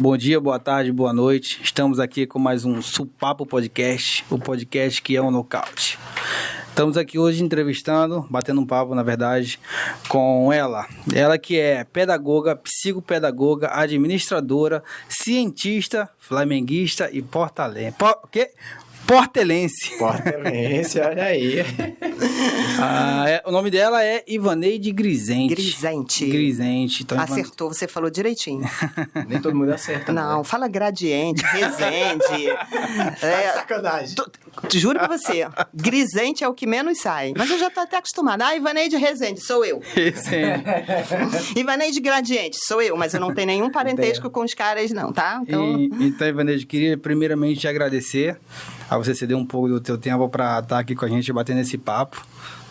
Bom dia, boa tarde, boa noite. Estamos aqui com mais um Supapo Podcast, o podcast que é um nocaute. Estamos aqui hoje entrevistando, batendo um papo, na verdade, com ela que é pedagoga, psicopedagoga, administradora, cientista, flamenguista e portalense. Portelense, olha aí. O nome dela é Ivaneide Grisente. Grisente. Então, acertou, você falou direitinho. Nem todo mundo acerta. Não, né? Fala Gradiente, Resende. Sacanagem. Juro pra você, Grisente é o que menos sai. Mas eu já tô até acostumada. Ivaneide Resende, sou eu. Ivaneide Gradiente, sou eu. Mas eu não tenho nenhum parentesco com os caras, não, tá? Então, Ivaneide, queria primeiramente te agradecer a você ceder um pouco do teu tempo para estar aqui com a gente, batendo esse papo,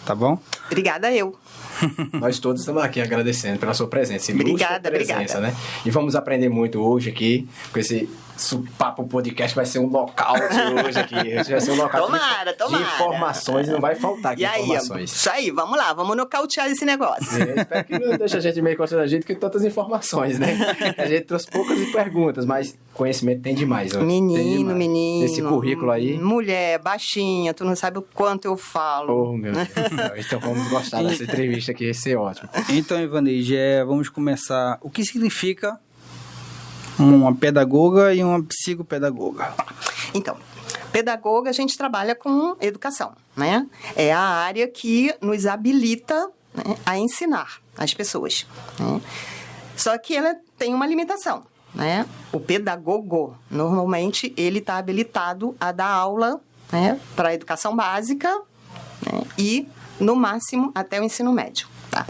tá bom? Obrigada eu. Nós todos estamos aqui agradecendo pela sua presença. Obrigada. Né? E vamos aprender muito hoje aqui com esse Supapo Podcast. Vai ser um nocaute hoje aqui. Vai ser um nocaute tomara. de informações e não vai faltar aqui informações. Aí, isso aí, vamos lá, vamos nocautear esse negócio. Espero que não deixe a gente meio constrangido com tantas informações, né? A gente trouxe poucas perguntas, mas conhecimento tem demais. Menino. Esse currículo aí. Mulher, baixinha, tu não sabe o quanto eu falo. Oh, meu Deus. Então vamos gostar dessa entrevista aqui, vai ser ótimo. Então, Ivaneide, vamos começar. O que significa uma pedagoga e uma psicopedagoga? Então, pedagoga, a gente trabalha com educação, né? É a área que nos habilita, né, a ensinar as pessoas, né? Só que ela tem uma limitação, né? O pedagogo, normalmente, ele está habilitado a dar aula, né, para a educação básica, né, e, no máximo, até o ensino médio, tá?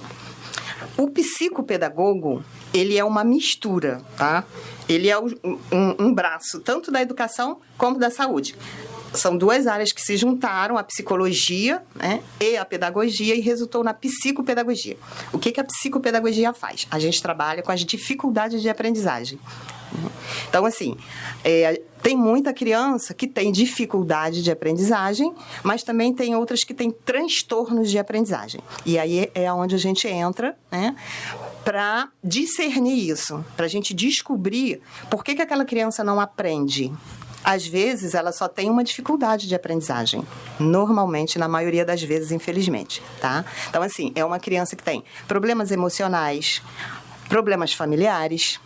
O psicopedagogo, ele é uma mistura, tá? Ele é um braço tanto da educação como da saúde. São duas áreas que se juntaram, a psicologia, né, e a pedagogia, e resultou na psicopedagogia. O que a psicopedagogia faz? A gente trabalha com as dificuldades de aprendizagem. Então, assim, tem muita criança que tem dificuldade de aprendizagem, mas também tem outras que têm transtornos de aprendizagem. E aí é onde a gente entra, né, para discernir isso, para a gente descobrir por que aquela criança não aprende. Às vezes, ela só tem uma dificuldade de aprendizagem. Normalmente, na maioria das vezes, infelizmente, tá? Então, assim, é uma criança que tem problemas emocionais, problemas familiares,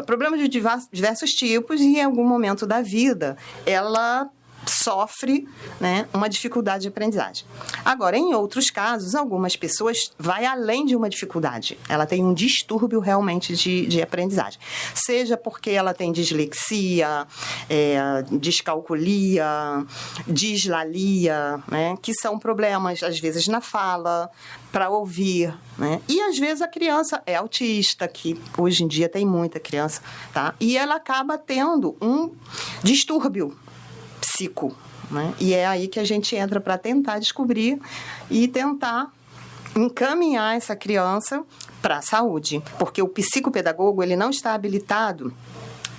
problemas de diversos tipos, e em algum momento da vida ela sofre, né, uma dificuldade de aprendizagem. Agora, em outros casos, algumas pessoas vai além de uma dificuldade. Ela tem um distúrbio realmente de aprendizagem. Seja porque ela tem dislexia, descalculia, dislalia, né, que são problemas, às vezes, na fala, para ouvir, né? E, às vezes, a criança é autista, que hoje em dia tem muita criança, tá? E ela acaba tendo um distúrbio psico, né? E é aí que a gente entra para tentar descobrir e tentar encaminhar essa criança para a saúde, porque o psicopedagogo, ele não está habilitado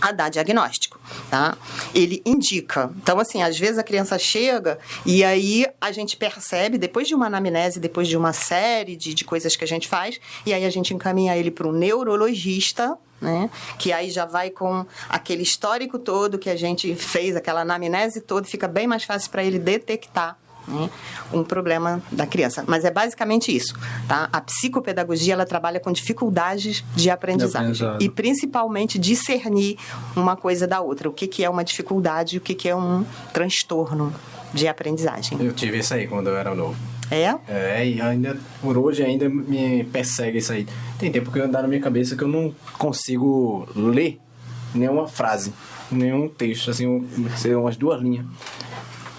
a dar diagnóstico, tá? Ele indica. Então, assim, às vezes a criança chega e aí a gente percebe, depois de uma anamnese, depois de uma série de coisas que a gente faz, e aí a gente encaminha ele para um neurologista, né? Que aí já vai com aquele histórico todo que a gente fez, aquela anamnese toda, fica bem mais fácil para ele detectar, né, um problema da criança. Mas é basicamente isso, tá? A psicopedagogia, ela trabalha com dificuldades de aprendizagem. E principalmente discernir uma coisa da outra. O que é uma dificuldade e o que é um transtorno de aprendizagem. Eu tive isso aí quando eu era novo. E ainda, por hoje, ainda me persegue isso aí. Tem tempo que eu ando na minha cabeça que eu não consigo ler nenhuma frase, nenhum texto, assim, umas 2 linhas.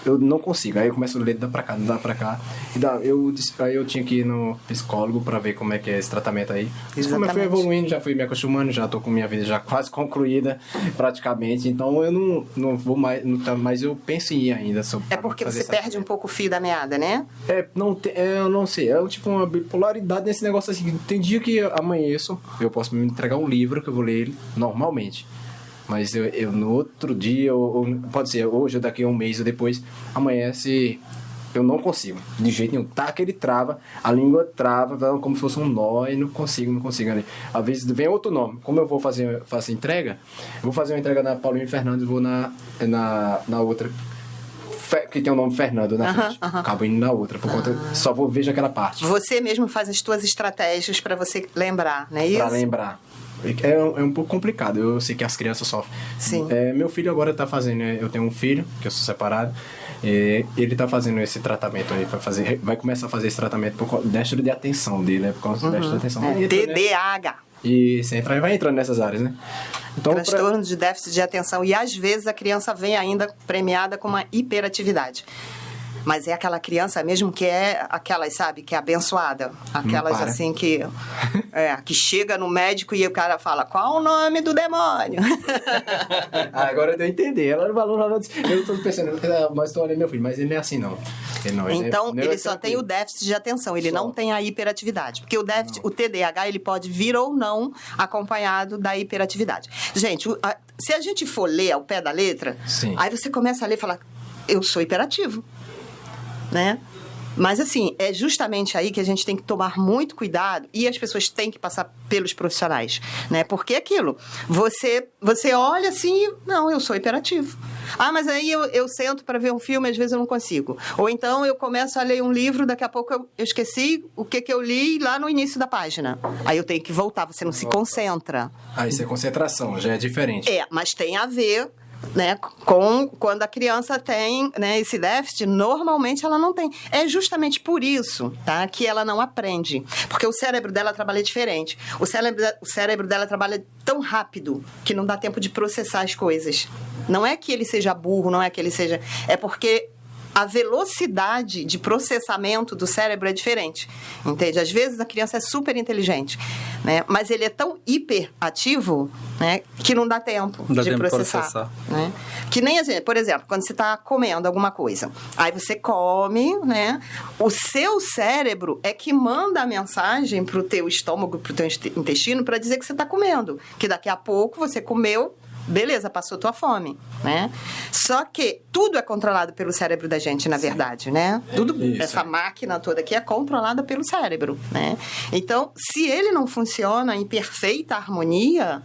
Eu não consigo. Aí eu começo a ler, dá pra cá. Aí eu tinha que ir no psicólogo pra ver como é que é esse tratamento aí. Mas como eu fui evoluindo, já fui me acostumando, já tô com minha vida já quase concluída, praticamente. Então eu não vou mais, mas eu penso em ir ainda. É porque você perde um pouco o fio da meada, né? Eu não sei. É tipo uma bipolaridade nesse negócio assim. Tem dia que amanheço, eu posso me entregar um livro que eu vou ler ele normalmente. Mas eu no outro dia, ou pode ser hoje ou daqui a um mês ou depois, amanhece eu não consigo, de jeito nenhum. Taca, ele trava, a língua trava, como se fosse um nó, e não consigo ali. Às vezes vem outro nome. Como eu vou fazer entrega, eu vou fazer uma entrega na Paulinho Fernandes, vou na outra, que tem o nome Fernando na frente. Acabo indo na outra, por conta, só vejo aquela parte. Você mesmo faz as tuas estratégias para você lembrar, não é isso? Pra lembrar. É um pouco complicado, eu sei que as crianças sofrem. Sim. Meu filho agora tá fazendo, eu tenho um filho, que eu sou separado, ele tá fazendo esse tratamento aí, vai começar a fazer esse tratamento por déficit de atenção dele, por causa do déficit de atenção. TDAH. E você vai entrando nessas áreas, né? Então, transtorno de déficit de atenção. E às vezes a criança vem ainda premiada com uma hiperatividade. Mas é aquela criança mesmo que é aquelas, sabe, que é abençoada. Aquelas assim que chega no médico e o cara fala, qual o nome do demônio? Agora eu entendi. Ela falou, eu tô pensando, mas tô olhando meu filho, mas ele não é assim não. Ele só tem o déficit de atenção, ele não tem a hiperatividade. Porque o TDAH, ele pode vir ou não acompanhado da hiperatividade. Gente, se a gente for ler ao pé da letra, aí você começa a ler e fala, eu sou hiperativo. Né? Mas assim, é justamente aí que a gente tem que tomar muito cuidado e as pessoas têm que passar pelos profissionais, né? Porque é aquilo, você olha assim, não, eu sou hiperativo. Mas aí eu sento para ver um filme, às vezes eu não consigo. Ou então eu começo a ler um livro, daqui a pouco eu esqueci o que eu li lá no início da página. Aí eu tenho que voltar, você não se concentra. Isso é concentração, já é diferente. Mas tem a ver, né, com quando a criança tem, né, esse déficit, normalmente ela não tem. É justamente por isso, tá, que ela não aprende. Porque o cérebro dela trabalha diferente. O cérebro dela trabalha tão rápido que não dá tempo de processar as coisas. Não é que ele seja burro, não é que ele seja... É porque a velocidade de processamento do cérebro é diferente, entende? Às vezes a criança é super inteligente, né? Mas ele é tão hiperativo, né, que não dá tempo de processar. Né? Que nem, por exemplo, quando você está comendo alguma coisa, aí você come, né? O seu cérebro é que manda a mensagem para o teu estômago, para o teu intestino, para dizer que você está comendo, que daqui a pouco você comeu, beleza, passou tua fome, né? Só que tudo é controlado pelo cérebro da gente, na verdade, né? Essa máquina toda aqui é controlada pelo cérebro, né? Então, se ele não funciona em perfeita harmonia,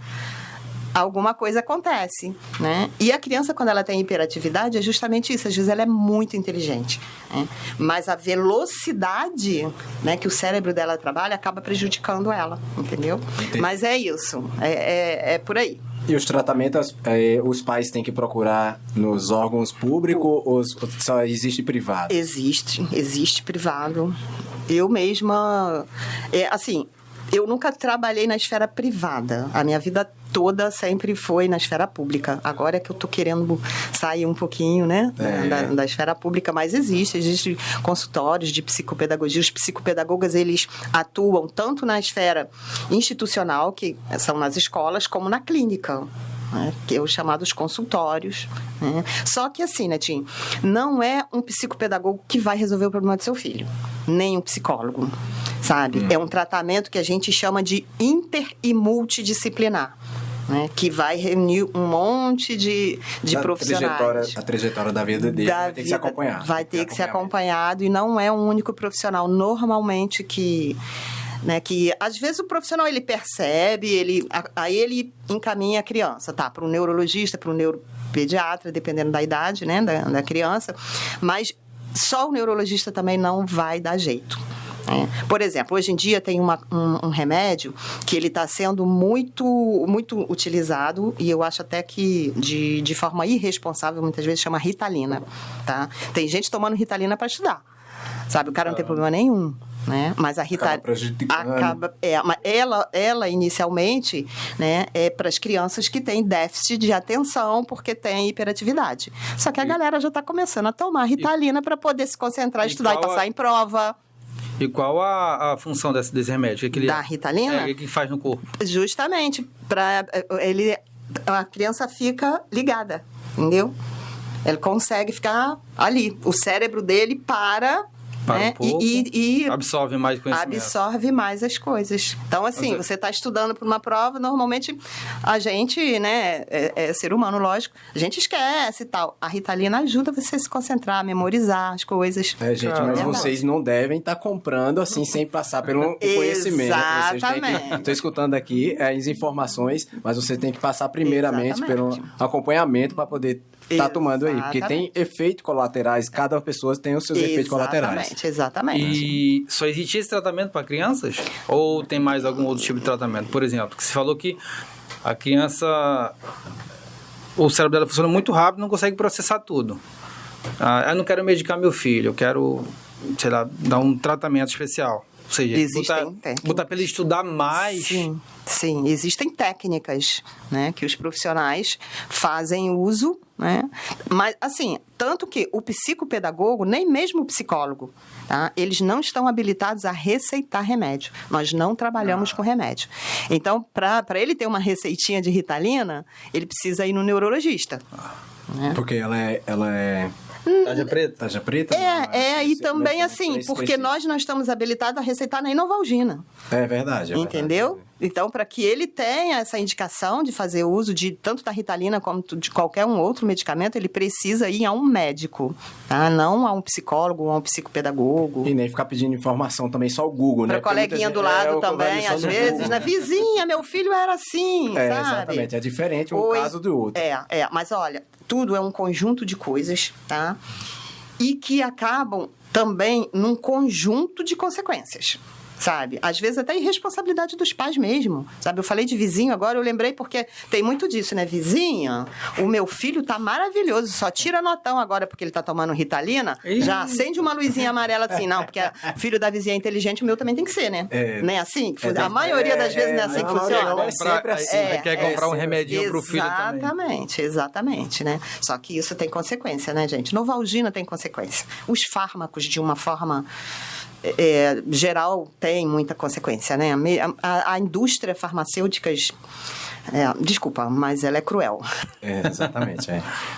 alguma coisa acontece, né? E a criança, quando ela tem hiperatividade, é justamente isso. Às vezes ela é muito inteligente, né? Mas a velocidade, né, que o cérebro dela trabalha acaba prejudicando ela, entendeu? Entendi. Mas é isso, é por aí. E os tratamentos, os pais têm que procurar nos órgãos públicos ou só existe privado? Existe privado. Eu mesma, assim, eu nunca trabalhei na esfera privada. A minha vida toda sempre foi na esfera pública. Agora é que eu tô querendo sair um pouquinho, né, da esfera pública, mas existem consultórios de psicopedagogia. Os psicopedagogas, eles atuam tanto na esfera institucional, que são nas escolas, como na clínica, né, que é os chamados consultórios, né? Só que assim, Netinho, não é um psicopedagogo que vai resolver o problema do seu filho, nem um psicólogo, sabe? É um tratamento que a gente chama de inter e multidisciplinar, né, que vai reunir um monte de profissionais. A trajetória da vida dele vai ter que ser acompanhada. Vai ter que ser acompanhado, e não é um único profissional. Normalmente que às vezes o profissional ele percebe, aí ele encaminha a criança, para um neurologista, para um neuropediatra, dependendo da idade, né, da criança, mas só o neurologista também não vai dar jeito. Por exemplo, hoje em dia tem um remédio que ele está sendo muito, muito utilizado, e eu acho até que de forma irresponsável, muitas vezes, chama Ritalina, tá? Tem gente tomando Ritalina para estudar, sabe? O cara não tem problema nenhum, né? Mas a Ritalina mas ela inicialmente, né, é para as crianças que têm déficit de atenção porque tem hiperatividade. Só que a galera já está começando a tomar Ritalina para poder se concentrar, estudar e passar em prova. E qual a função desse remédio? Da Ritalina? O que faz no corpo? Justamente, a criança fica ligada, entendeu? Ele consegue ficar ali. O cérebro dele para Para né? um pouco, E absorve mais conhecimento. absorve mais as coisas. Então, assim, você está estudando para uma prova, normalmente a gente, né, é ser humano, lógico, a gente esquece e tal. A Ritalina ajuda você a se concentrar, a memorizar as coisas. Gente, mas vocês não devem estar comprando assim, sem passar pelo conhecimento. Exatamente. Estou escutando aqui as informações, mas você tem que passar primeiramente pelo acompanhamento para poder estar tomando aí. Porque tem efeitos colaterais, cada pessoa tem os seus efeitos colaterais. Exatamente. E só existe esse tratamento para crianças? Ou tem mais algum outro tipo de tratamento? Por exemplo, que você falou que a criança, o cérebro dela funciona muito rápido, não consegue processar tudo. Eu não quero medicar meu filho, eu quero, sei lá, dar um tratamento especial. Ou seja, botar para ele estudar mais. Sim, existem técnicas, né, que os profissionais fazem uso, né? Mas, assim, tanto que o psicopedagogo, nem mesmo o psicólogo, tá? Eles não estão habilitados a receitar remédio. Nós não trabalhamos com remédio. Então, para ele ter uma receitinha de Ritalina, ele precisa ir no neurologista. Né? Porque ela é Tarja preta? Tarja preta? E também assim, porque nós não estamos habilitados a receitar nem Novalgina. É verdade. Entendeu? Verdade. Então, para que ele tenha essa indicação de fazer uso de tanto da Ritalina como de qualquer um outro medicamento, ele precisa ir a um médico, tá? Não a um psicólogo ou a um psicopedagogo. E nem ficar pedindo informação também, só o Google, né? Para coleguinha do lado também, às vezes, né? Vizinha, meu filho era assim, sabe? Exatamente. É diferente um caso do outro. Mas olha, tudo é um conjunto de coisas, tá? E que acabam também num conjunto de consequências. Sabe? Às vezes até irresponsabilidade dos pais mesmo, sabe? Eu falei de vizinho agora, eu lembrei porque tem muito disso, né? Vizinha, o meu filho tá maravilhoso, só tira notão agora porque ele tá tomando Ritalina, já acende uma luzinha amarela assim, não, porque o filho da vizinha é inteligente, o meu também tem que ser, né? Não é assim? A maioria das vezes não é assim que funciona. Não, é sempre assim. Quer comprar um remedinho pro filho também. Exatamente, né? Só que isso tem consequência, né, gente? Novalgina tem consequência. Os fármacos, de uma forma geral, tem muita consequência, né? A indústria farmacêutica, desculpa, mas ela é cruel. Exatamente,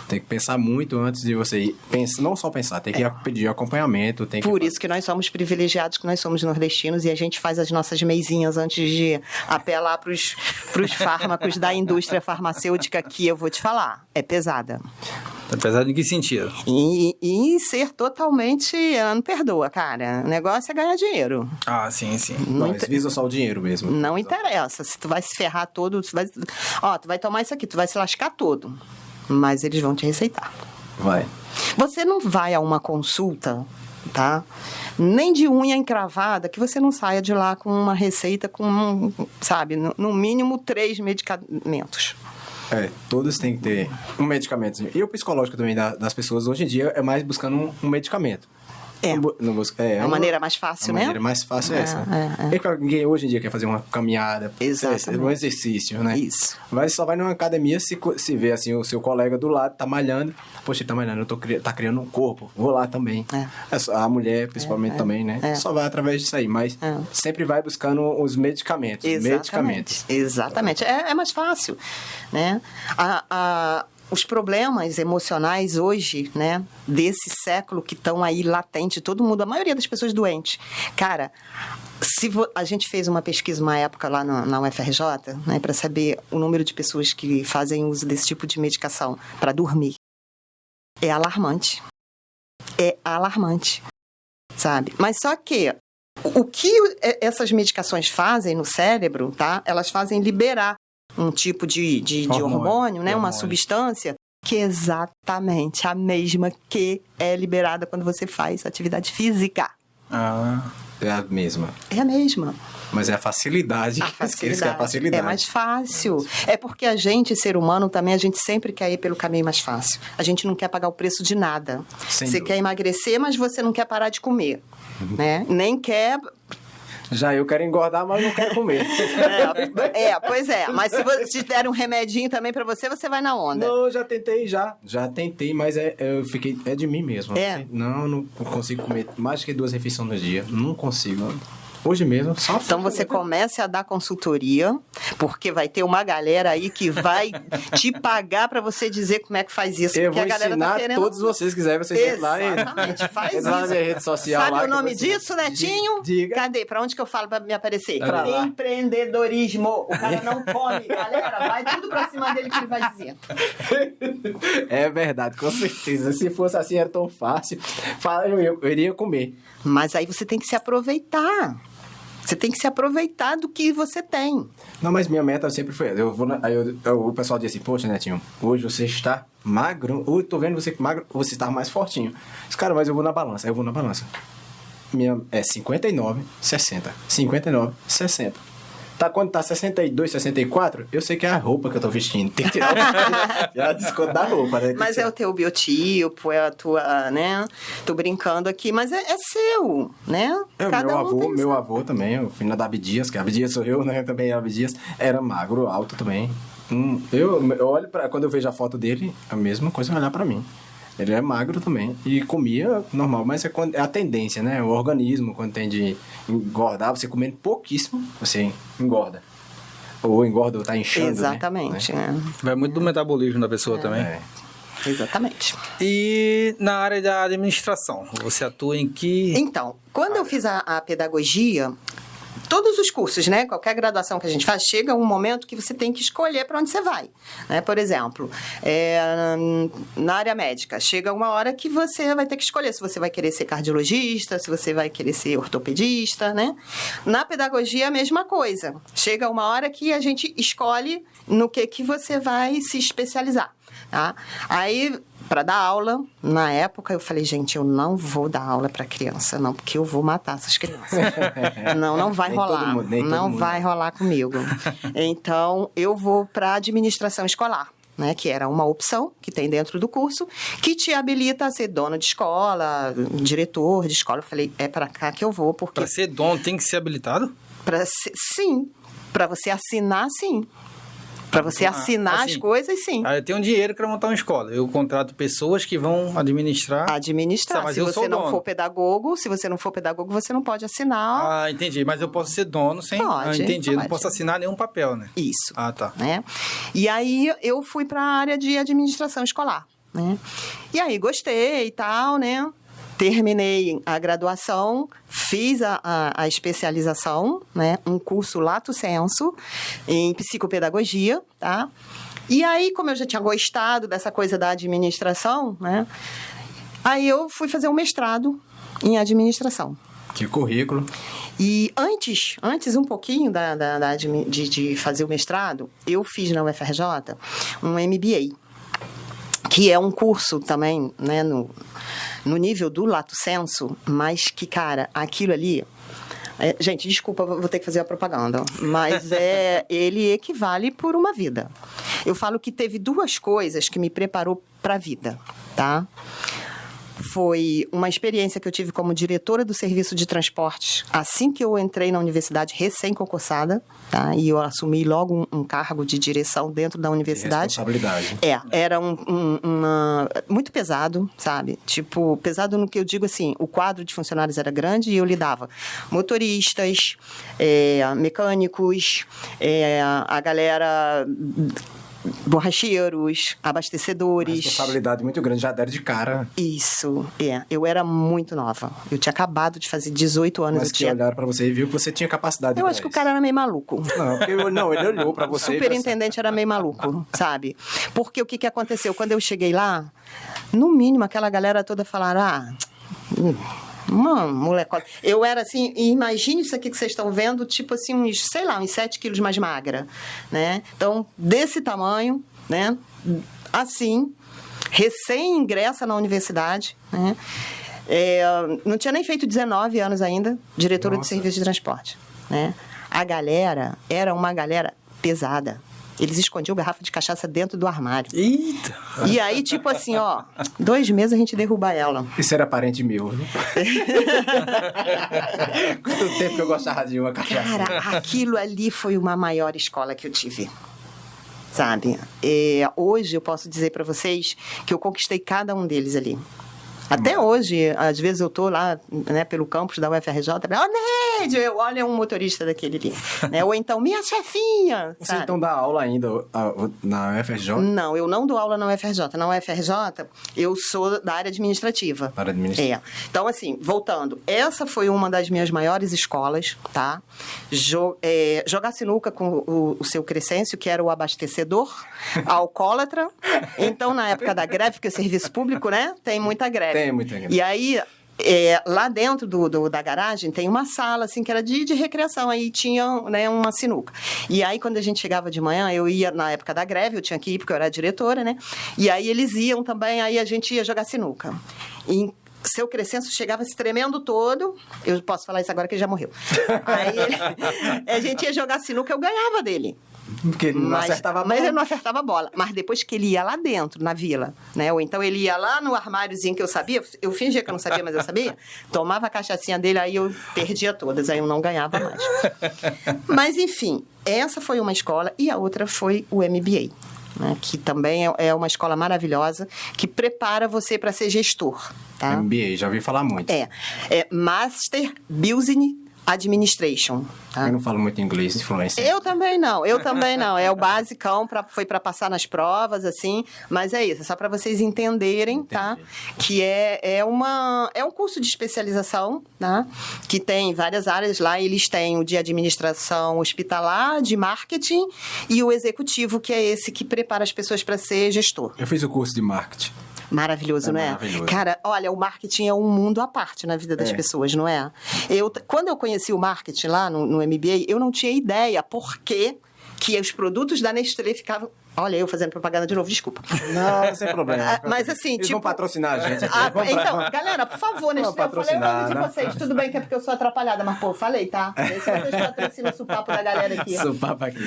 Tem que pensar muito antes de você ir. Não só pensar, tem que pedir acompanhamento. Por isso que nós somos privilegiados, que nós somos nordestinos, e a gente faz as nossas meizinhas antes de apelar para os fármacos da indústria farmacêutica, que eu vou te falar, é pesada. Apesar de que sentido? E ser totalmente... Não perdoa, cara. O negócio é ganhar dinheiro. Sim. Mas visa só o dinheiro mesmo. Não interessa. Se tu vai se ferrar todo... Tu vai tomar isso aqui, tu vai se lascar todo. Mas eles vão te receitar. Vai. Você não vai a uma consulta, tá? Nem de unha encravada, que você não saia de lá com uma receita com, sabe, no mínimo 3 medicamentos. Todos têm que ter um medicamento. E o psicológico também das pessoas, hoje em dia, é mais buscando um medicamento. A maneira mais fácil, né? A maneira mais fácil é essa. Ninguém hoje em dia quer fazer uma caminhada, um exercício, né? Isso. Só vai numa academia se vê assim, o seu colega do lado tá malhando. Poxa, ele tá malhando, tá criando um corpo. Vou lá também. A mulher, principalmente, também, né? Só vai através disso aí, mas sempre vai buscando os medicamentos. Exatamente. É mais fácil, né? Os problemas emocionais hoje, né, desse século que estão aí latente, todo mundo, a maioria das pessoas doentes. Cara, a gente fez uma pesquisa uma época lá na UFRJ, né, para saber o número de pessoas que fazem uso desse tipo de medicação para dormir. É alarmante. Sabe? Mas só que o que essas medicações fazem no cérebro, tá? Elas fazem liberar um tipo de hormônio, né? Uma substância que é exatamente a mesma que é liberada quando você faz atividade física. É a mesma. É a mesma. Mas é a facilidade. É mais fácil. É porque a gente, ser humano, também, a gente sempre quer ir pelo caminho mais fácil. A gente não quer pagar o preço de nada. Você quer emagrecer, mas você não quer parar de comer. Né? Nem quer... Já eu quero engordar, mas não quero comer. Pois é. Mas se der um remedinho também pra você, você vai na onda. Não, já tentei, Já tentei, mas eu fiquei... É de mim mesmo. Não consigo comer mais que 2 refeições no dia. Não consigo. Hoje mesmo, só Então você comece a dar consultoria, porque vai ter uma galera aí que vai te pagar para você dizer como é que faz isso. Eu porque vou a galera ensinar tá querendo... todos vocês quiserem, vocês entram lá e... Exatamente, faz Entra lá na isso. minha rede social. Sabe lá o que eu nome vou ensinar. disso, Netinho? Diga. Cadê? Pra onde que eu falo pra me aparecer? Pra lá. Empreendedorismo. O cara não come, galera. Vai tudo pra cima dele que ele vai dizer. É verdade, com certeza. Se fosse assim, era tão fácil. Eu iria comer. Mas aí você tem que se aproveitar. Você tem que se aproveitar do que você tem. Não, mas minha meta sempre foi essa. O pessoal disse assim, poxa, Netinho, hoje você está magro. Hoje tô vendo você magro, você está mais fortinho. Disse, cara, mas eu vou na balança. Aí eu vou na balança. Minha é 59, 60. 59, 60. Tá, quando tá 62, 64, eu sei que é a roupa que eu tô vestindo. Tem que tirar o desconto da roupa, né? Mas é o teu biotipo, é a tua, né? Tô brincando aqui, mas é seu, né? Meu avô também, o filho da Abdias, que Abdias sou eu, né? Também Abdias, era magro, alto também. Eu olho pra... Quando eu vejo a foto dele, a mesma coisa olhar pra mim. Ele é magro também. E comia normal, mas é a tendência, né? O organismo, quando tem de engordar, você comendo pouquíssimo, você engorda. Ou engorda ou tá inchando, exatamente, né? Vai muito do metabolismo da pessoa também. É. Exatamente. E na área da administração, você atua em que... Então, quando eu fiz a pedagogia, todos os cursos, né? Qualquer graduação que a gente faz, chega um momento que você tem que escolher para onde você vai. Né? Por exemplo, na área médica, chega uma hora que você vai ter que escolher se você vai querer ser cardiologista, se você vai querer ser ortopedista, né? Na pedagogia, a mesma coisa. Chega uma hora que a gente escolhe no que você vai se especializar. Tá? Aí, para dar aula, na época eu falei, gente, eu não vou dar aula para criança, não, porque eu vou matar essas crianças. Não vai Nem rolar. todo mundo, nem todo não mundo. vai rolar comigo. Então, eu vou para administração escolar. Né, que era uma opção que tem dentro do curso, que te habilita a ser dono de escola, diretor de escola. Eu falei, é para cá que eu vou, porque... Para ser dono, tem que ser habilitado? Sim, para você assinar, sim. Para você assinar assim, as coisas, sim. Eu tenho dinheiro para montar uma escola. Eu contrato pessoas que vão administrar. Administrar. Mas se você não for pedagogo, você não pode assinar. Ah, entendi. Mas eu posso ser dono sem... Pode, entendi. pode. Eu não posso assinar nenhum papel, né? Isso. Ah, tá. Né? E aí, eu fui para a área de administração escolar. Né? E aí, gostei e tal, né? Terminei a graduação, fiz a especialização, né? Um curso lato sensu em psicopedagogia, tá? E aí, como eu já tinha gostado dessa coisa da administração, né? Aí eu fui fazer um mestrado em administração. Que currículo. E antes um pouquinho de fazer o mestrado, eu fiz na UFRJ um MBA, que é um curso também, né, no nível do lato sensu, mas que, cara, aquilo ali... gente, desculpa, vou ter que fazer a propaganda, mas ele equivale por uma vida. Eu falo que teve duas coisas que me preparou para a vida, tá? Foi uma experiência que eu tive como diretora do serviço de transportes assim que eu entrei na universidade, recém-concursada, tá? E eu assumi logo um cargo de direção dentro da universidade. Responsabilidade. Era muito pesado, sabe? Tipo, pesado no que eu digo assim, o quadro de funcionários era grande e eu lidava motoristas, mecânicos, a galera... borracheiros, abastecedores. Uma responsabilidade muito grande, já deram de cara. Isso, eu era muito nova. Eu tinha acabado de fazer 18 anos. Mas que olharam pra você e viu que você tinha capacidade. Eu acho que o cara era meio maluco. Não, porque ele olhou pra você. O superintendente era meio maluco, sabe? Porque o que aconteceu? Quando eu cheguei lá, no mínimo, aquela galera toda falaram, molecada. Eu era assim, imagine isso aqui que vocês estão vendo, tipo assim, uns 7 quilos mais magra, né? Então, desse tamanho, né? Assim, recém-ingressa na universidade, né? Não tinha nem feito 19 anos ainda, diretora de serviço de transporte, né? A galera era uma galera pesada. Eles escondiam garrafa de cachaça dentro do armário. Eita! E aí, tipo assim, 2 meses a gente derruba ela. Isso era parente meu, viu? Quanto tempo que eu gostava de uma cachaça. Cara, aquilo ali foi uma maior escola que eu tive. Sabe? Hoje eu posso dizer pra vocês que eu conquistei cada um deles ali. Até hoje, às vezes eu tô lá, né, pelo campus da UFRJ, Neide, olha um motorista daquele ali. Né? Ou então, minha chefinha. Você sabe? então dá aula ainda na UFRJ? Não, eu não dou aula na UFRJ. Na UFRJ, eu sou da área administrativa. Área administrativa. Então, assim, voltando, essa foi uma das minhas maiores escolas, tá? Jogar sinuca com o seu Crescêncio, que era o abastecedor, alcoólatra. Então, na época da greve, porque o serviço público, né, tem muita greve. Tem muita greve. E aí, lá dentro da garagem tem uma sala, assim, que era de recreação. Aí tinha, né, uma sinuca. E aí, quando a gente chegava de manhã, eu ia, na época da greve, eu tinha que ir, porque eu era diretora, né? E aí, eles iam também, aí a gente ia jogar sinuca. E seu Crescêncio chegava se tremendo todo. Eu posso falar isso agora que ele já morreu. Aí, a gente ia jogar sinuca, eu ganhava dele. Porque ele não acertava a bola. Mas ele não acertava a bola. Mas depois que ele ia lá dentro, na vila, né? Ou então ele ia lá no armáriozinho que eu sabia, eu fingia que eu não sabia, mas eu sabia, tomava a cachaçinha dele, aí eu perdia todas, aí eu não ganhava mais. Mas, enfim, essa foi uma escola e a outra foi o MBA. Né, que também é uma escola maravilhosa, que prepara você para ser gestor. Tá? MBA, já ouvi falar muito. É Master Business Administration. Tá? Eu não falo muito inglês de fluência. Eu também não. É o basicão, foi para passar nas provas, assim, mas é isso, é só para vocês entenderem, tá? Que é um curso de especialização, tá? Que tem várias áreas lá, eles têm o de administração hospitalar, de marketing e o executivo, que é esse que prepara as pessoas para ser gestor. Eu fiz o curso de marketing. Maravilhoso, não é? Maravilhoso. Cara, olha, o marketing é um mundo à parte na vida das pessoas, não é? Quando eu conheci o marketing lá no MBA, eu não tinha ideia por que os produtos da Nestlé ficavam... Olha, eu fazendo propaganda de novo, desculpa. Não, sem problema. Mas assim, Eles vão patrocinar a gente aqui. Então, galera, por favor, Nestlé, eu falei o nome de vocês. Tudo bem que é porque eu sou atrapalhada, mas, pô, falei, tá? Vê se vocês patrocinam o supapo da galera aqui. Supapo aqui.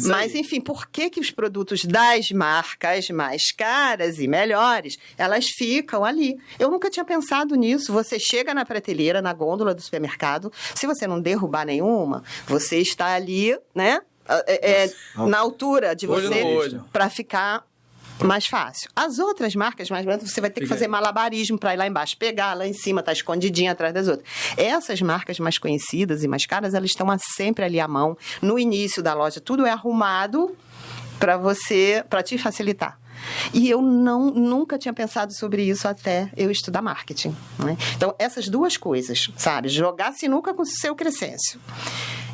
Mas, enfim, por que os produtos das marcas mais caras e melhores, elas ficam ali? Eu nunca tinha pensado nisso. Você chega na prateleira, na gôndola do supermercado, se você não derrubar nenhuma, você está ali, né? Na altura de você para ficar mais fácil. As outras marcas mais baratas, você vai ter que fazer malabarismo para ir lá embaixo, pegar lá em cima, tá escondidinha atrás das outras. Essas marcas mais conhecidas e mais caras, elas estão sempre ali à mão. No início da loja, tudo é arrumado para te facilitar. E eu nunca tinha pensado sobre isso até eu estudar marketing. Né? Então, essas duas coisas, sabe? Jogar sinuca com o seu Crescêncio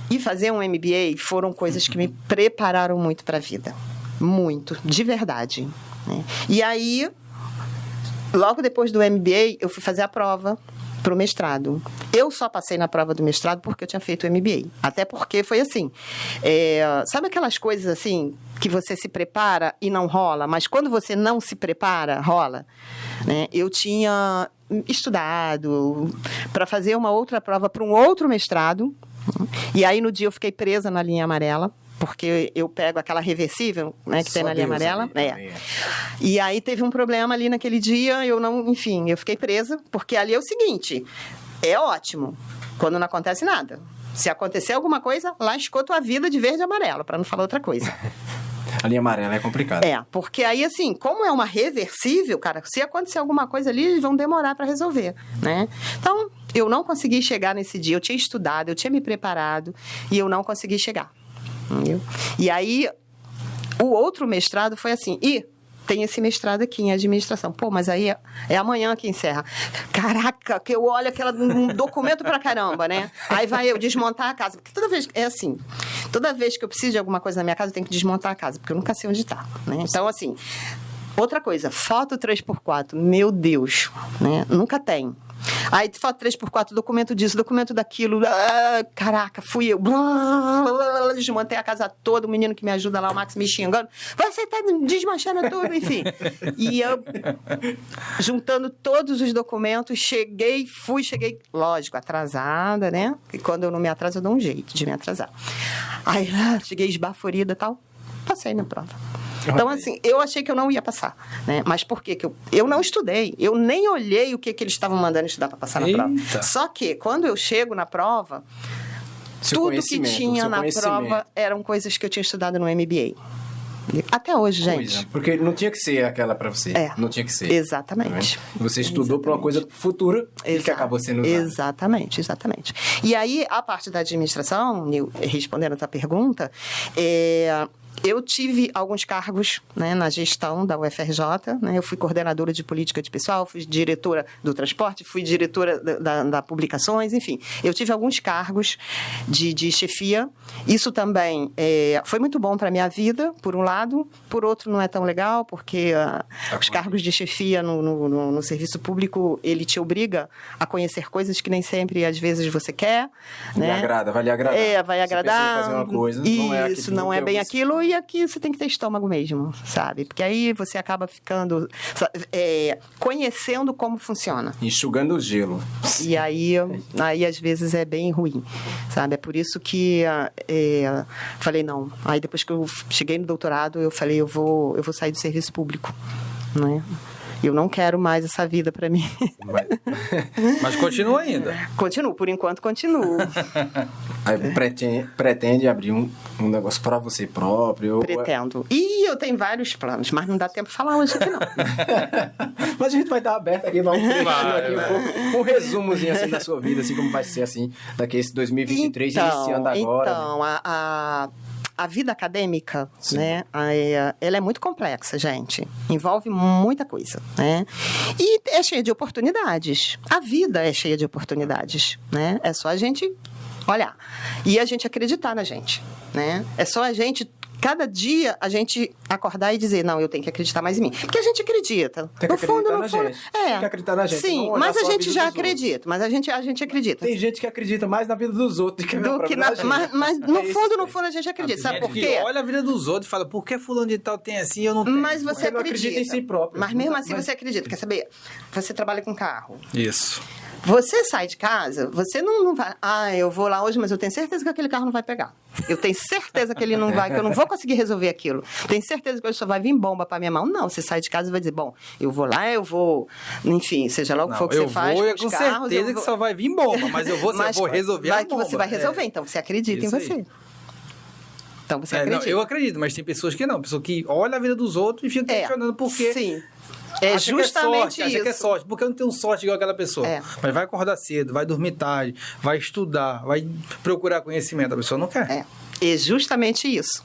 e fazer um MBA foram coisas que me prepararam muito para a vida. Muito, de verdade. Né? E aí, logo depois do MBA, eu fui fazer a prova para o mestrado. Eu só passei na prova do mestrado porque eu tinha feito o MBA. Até porque foi assim. Sabe aquelas coisas assim que você se prepara e não rola, mas quando você não se prepara, rola? Né? Eu tinha estudado para fazer uma outra prova para um outro mestrado. E aí, no dia, eu fiquei presa na linha amarela, porque eu pego aquela reversível, né, que tem na linha amarela. E aí, teve um problema ali naquele dia, eu fiquei presa, porque ali é o seguinte, é ótimo, quando não acontece nada. Se acontecer alguma coisa, lascou tua vida de verde e amarelo, para não falar outra coisa. A linha amarela é complicada. Porque aí, assim, como é uma reversível, cara, se acontecer alguma coisa ali, eles vão demorar para resolver, né? Então, eu não consegui chegar nesse dia. Eu tinha estudado, eu tinha me preparado e eu não consegui chegar. Entendeu? E aí, o outro mestrado foi assim, tem esse mestrado aqui em administração. Pô, mas aí é amanhã que encerra. Caraca, que eu olho um documento pra caramba, né? Aí vai eu desmontar a casa. Porque toda vez que eu preciso de alguma coisa na minha casa, eu tenho que desmontar a casa, porque eu nunca sei onde tá, né? Então, assim, outra coisa, foto 3x4, meu Deus, né? Nunca tem. Aí, foto 3x4, documento disso, documento daquilo. Caraca, fui eu. Desmontei a casa toda, o menino que me ajuda lá, o Max, me xingando. Você tá desmanchando tudo, enfim. E eu, juntando todos os documentos, cheguei, lógico, atrasada, né? E quando eu não me atraso, eu dou um jeito de me atrasar. Aí, cheguei esbaforida e tal. Passei na prova. Então, assim, eu achei que eu não ia passar, né? Mas por quê? Que eu não estudei. Eu nem olhei o que eles estavam mandando estudar para passar na prova. Só que, quando eu chego na prova, tudo que tinha na prova eram coisas que eu tinha estudado no MBA. Até hoje, gente. Coisa, porque não tinha que ser aquela para você. Não tinha que ser. Exatamente. Você estudou para uma coisa futura e que acabou sendo usada. Exatamente. E aí, a parte da administração, respondendo a tua pergunta, eu tive alguns cargos, né, na gestão da UFRJ, né, eu fui coordenadora de política de pessoal, fui diretora do transporte, fui diretora da publicações, enfim, eu tive alguns cargos de chefia. Isso também foi muito bom para a minha vida, por um lado, por outro não é tão legal, porque os cargos de chefia no serviço público, ele te obriga a conhecer coisas que nem sempre, às vezes, você quer. Né? Vai lhe agradar. Vai agradar. Você fazer uma coisa, isso, não é bem aquilo. E aqui você tem que ter estômago mesmo, sabe? Porque aí você acaba ficando... conhecendo como funciona. Enxugando o gelo. E aí às vezes, é bem ruim, sabe? É por isso que falei, não. Aí, depois que eu cheguei no doutorado, eu falei, eu vou sair do serviço público, né? Eu não quero mais essa vida para mim. Mas continua ainda. Continuo, por enquanto continuo. Aí pretende abrir um negócio para você próprio? Pretendo. E eu tenho vários planos, mas não dá tempo de falar hoje aqui, não. Mas a gente vai estar aberto aqui, dar um resumozinho assim da sua vida, assim como vai ser assim, daqui a esse 2023, iniciando agora. Então, a vida acadêmica, né, ela é muito complexa, gente. Envolve muita coisa, né? E é cheia de oportunidades. A vida é cheia de oportunidades, né? É só a gente olhar e a gente acreditar na gente, né? É só a gente... Cada dia a gente acordar e dizer, não, eu tenho que acreditar mais em mim. Porque a gente acredita. Tem que acreditar na gente. Tem que acreditar na gente. Sim, mas a gente já acredita. Mas a gente acredita. Tem gente que acredita mais na vida dos outros do que na gente. Mas no fundo a gente acredita. Sabe por quê? Olha a vida dos outros e fala, por que fulano de tal tem assim e eu não tenho? Mas você acredita. Não acredita em si próprio. Mas mesmo assim você acredita. Quer saber? Você trabalha com carro. Isso. Você sai de casa, você não vai... eu vou lá hoje, mas eu tenho certeza que aquele carro não vai pegar. Eu tenho certeza que ele não vai, que eu não vou conseguir resolver aquilo. Tenho certeza que hoje só vai vir bomba para minha mão. Não, você sai de casa e vai dizer, bom, eu vou lá, eu vou... Enfim, seja lá o que for que você faz com os carros... Com certeza que só vai vir bomba, mas eu vou resolver a bomba. Você vai resolver, então você acredita em você. Aí. Então você acredita. Não, eu acredito, mas tem pessoas que não. Pessoa que olha a vida dos outros e fica questionando por quê. Sim. É justamente isso. Acha que é sorte, porque eu não tenho sorte igual aquela pessoa. Mas vai acordar cedo, vai dormir tarde, vai estudar, vai procurar conhecimento. A pessoa não quer. É justamente isso.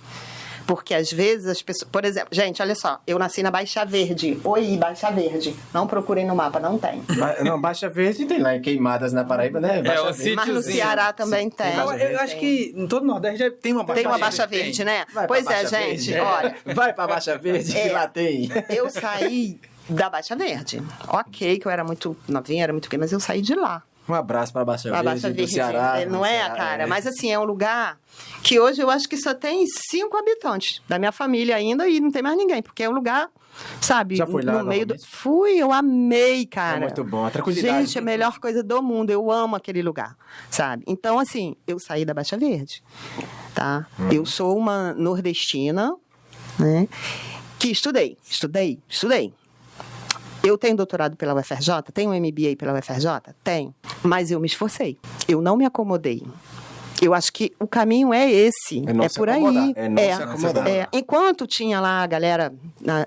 Porque às vezes as pessoas... Por exemplo, gente, olha só. Eu nasci na Baixa Verde. Oi, Baixa Verde. Não procurem no mapa, não tem. Não, Baixa Verde tem lá em Queimadas na Paraíba, né? Baixa Verde. Mas no Ceará também tem. Eu acho que em todo o Nordeste já tem uma Baixa Verde. Tem uma Baixa Verde, né? Pois é, gente. Olha. Vai pra Baixa Verde, que lá tem. Eu saí da Baixa Verde. Ok, que eu era muito novinha, era muito pequena, mas eu saí de lá. Um abraço para a Baixa Verde, do Ceará. Não é, Ceará, cara? Mas assim, é um lugar que hoje eu acho que só tem 5 habitantes da minha família ainda e não tem mais ninguém, porque é um lugar, sabe? Já foi lá, no meio do... Fui, eu amei, cara. É muito bom, a tranquilidade. Gente, é a melhor coisa do mundo, eu amo aquele lugar, sabe? Então, assim, eu saí da Baixa Verde, tá? Eu sou uma nordestina, né? Que estudei. Eu tenho doutorado pela UFRJ? Tenho um MBA pela UFRJ? Tenho. Mas eu me esforcei. Eu não me acomodei. Eu acho que o caminho é esse. É por aí. Se acomodar. Enquanto tinha lá a galera,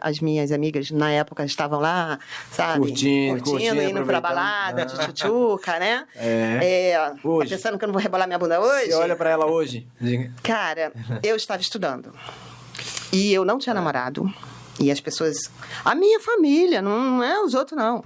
as minhas amigas na época estavam lá, sabe? Curtindo indo pra balada, tchutchuca, né? Hoje. Tá pensando que eu não vou rebolar minha bunda hoje? Você olha pra ela hoje. Cara, eu estava estudando. E eu não tinha namorado. E as pessoas... A minha família, não é os outros, não.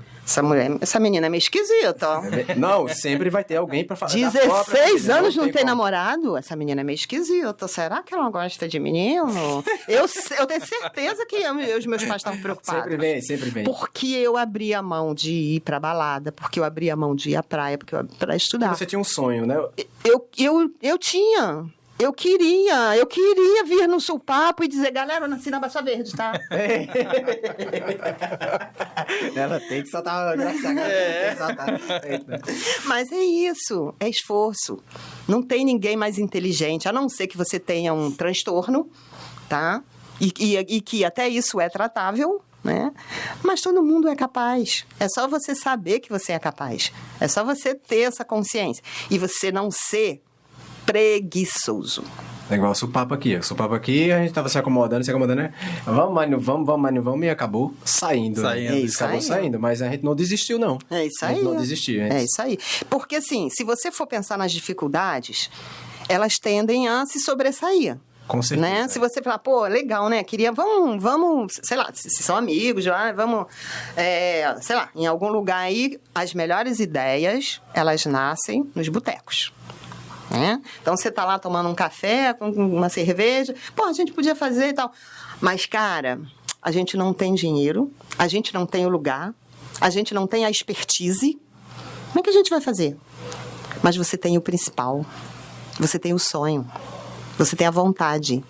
Essa menina é meio esquisita, ó. Não, sempre vai ter alguém pra falar. 16 anos não tem namorado? Essa menina é meio esquisita. Será que ela não gosta de menino? Eu tenho certeza que os meus pais estavam preocupados. Sempre vem. Porque eu abri a mão de ir pra balada, porque eu abri a mão de ir à praia, pra estudar. Você tinha um sonho, né? Eu tinha... Eu queria vir no Sulpapo e dizer, galera, eu nasci na Baixa Verde, tá? Ela tem que soltar uma graça. Mas é isso, é esforço. Não tem ninguém mais inteligente, a não ser que você tenha um transtorno, tá? E que até isso é tratável, né? Mas todo mundo é capaz. É só você saber que você é capaz. É só você ter essa consciência. E você não ser preguiçoso. É igual o supapo aqui. O supapo aqui, a gente tava se acomodando, né? Vamos, mas não vamos, e acabou saindo. Saindo. É isso Acabou aí. saindo, mas a gente não desistiu, não. É isso A aí. gente não desistiu. É isso aí. Porque, assim, se você for pensar nas dificuldades, elas tendem a se sobressair. Com certeza. Né? Se você falar, pô, legal, né? Vamos, sei lá, se são amigos, vamos, sei lá, em algum lugar aí, as melhores ideias, elas nascem nos botecos. Né? Então, você tá lá tomando um café, com uma cerveja, pô, a gente podia fazer e tal. Mas, cara, a gente não tem dinheiro, a gente não tem o lugar, a gente não tem a expertise. Como é que a gente vai fazer? Mas você tem o principal, você tem o sonho, você tem a vontade.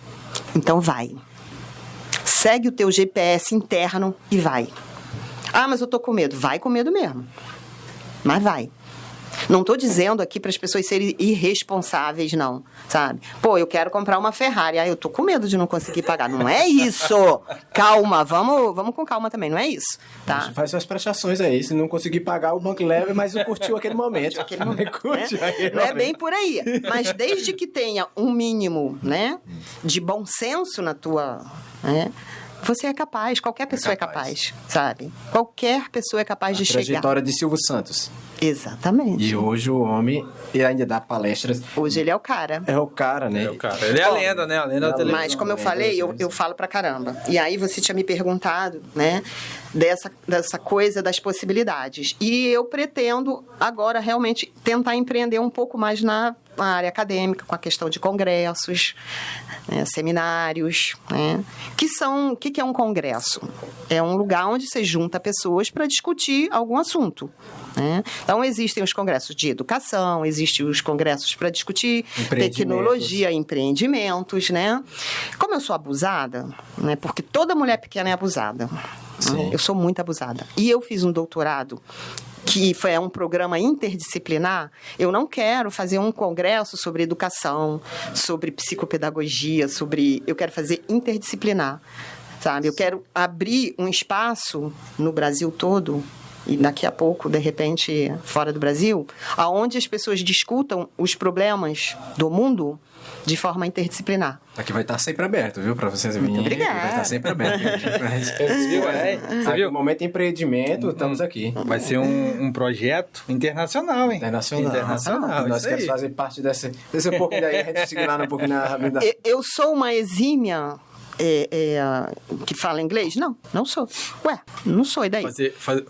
Então, vai. Segue o teu GPS interno e vai. Ah, mas eu tô com medo. Vai com medo mesmo. Mas vai. Não estou dizendo aqui para as pessoas serem irresponsáveis, não, sabe? Pô, eu quero comprar uma Ferrari. Ah, eu tô com medo de não conseguir pagar. Não é isso! Calma, vamos com calma também, não é isso, tá? Faz suas prestações aí. Se não conseguir pagar, o banco leva, mas curtiu aquele momento. Curtiu, não é bem por aí. Mas desde que tenha um mínimo, né, de bom senso na tua... Né, você é capaz, qualquer pessoa é capaz, sabe? Qualquer pessoa é capaz de chegar. Trajetória de Silvio Santos. Exatamente. E hoje o homem ainda dá palestras. Hoje ele é o cara. É o cara, né? É o cara. Ele é a lenda, né? A lenda da televisão. Mas, como eu falei, eu falo pra caramba. E aí você tinha me perguntado, né, dessa coisa das possibilidades. E eu pretendo agora realmente tentar empreender um pouco mais na área acadêmica, com a questão de congressos, né, seminários, né? O que é um congresso? É um lugar onde você junta pessoas para discutir algum assunto. Né? Então, existem os congressos de educação, existem os congressos para discutir tecnologia, empreendimentos, né? Como eu sou abusada, né? Porque toda mulher pequena é abusada. Né? Eu sou muito abusada. E eu fiz um doutorado que foi um programa interdisciplinar. Eu não quero fazer um congresso sobre educação, sobre psicopedagogia, eu quero fazer interdisciplinar, sabe? Eu quero abrir um espaço no Brasil todo, e daqui a pouco, de repente, fora do Brasil, aonde as pessoas discutam os problemas do mundo de forma interdisciplinar. Aqui vai estar sempre aberto, viu? Para vocês virem. Muito obrigada. Vai estar sempre aberto. Você viu? No momento de empreendimento, estamos aqui. Vai ser um projeto internacional, hein? Internacional. Nós queremos fazer parte desse um pouquinho daí, a gente seguir lá um pouquinho na habilidade. Eu sou uma exímia... que fala inglês? Não sou. Ué, não sou, e daí?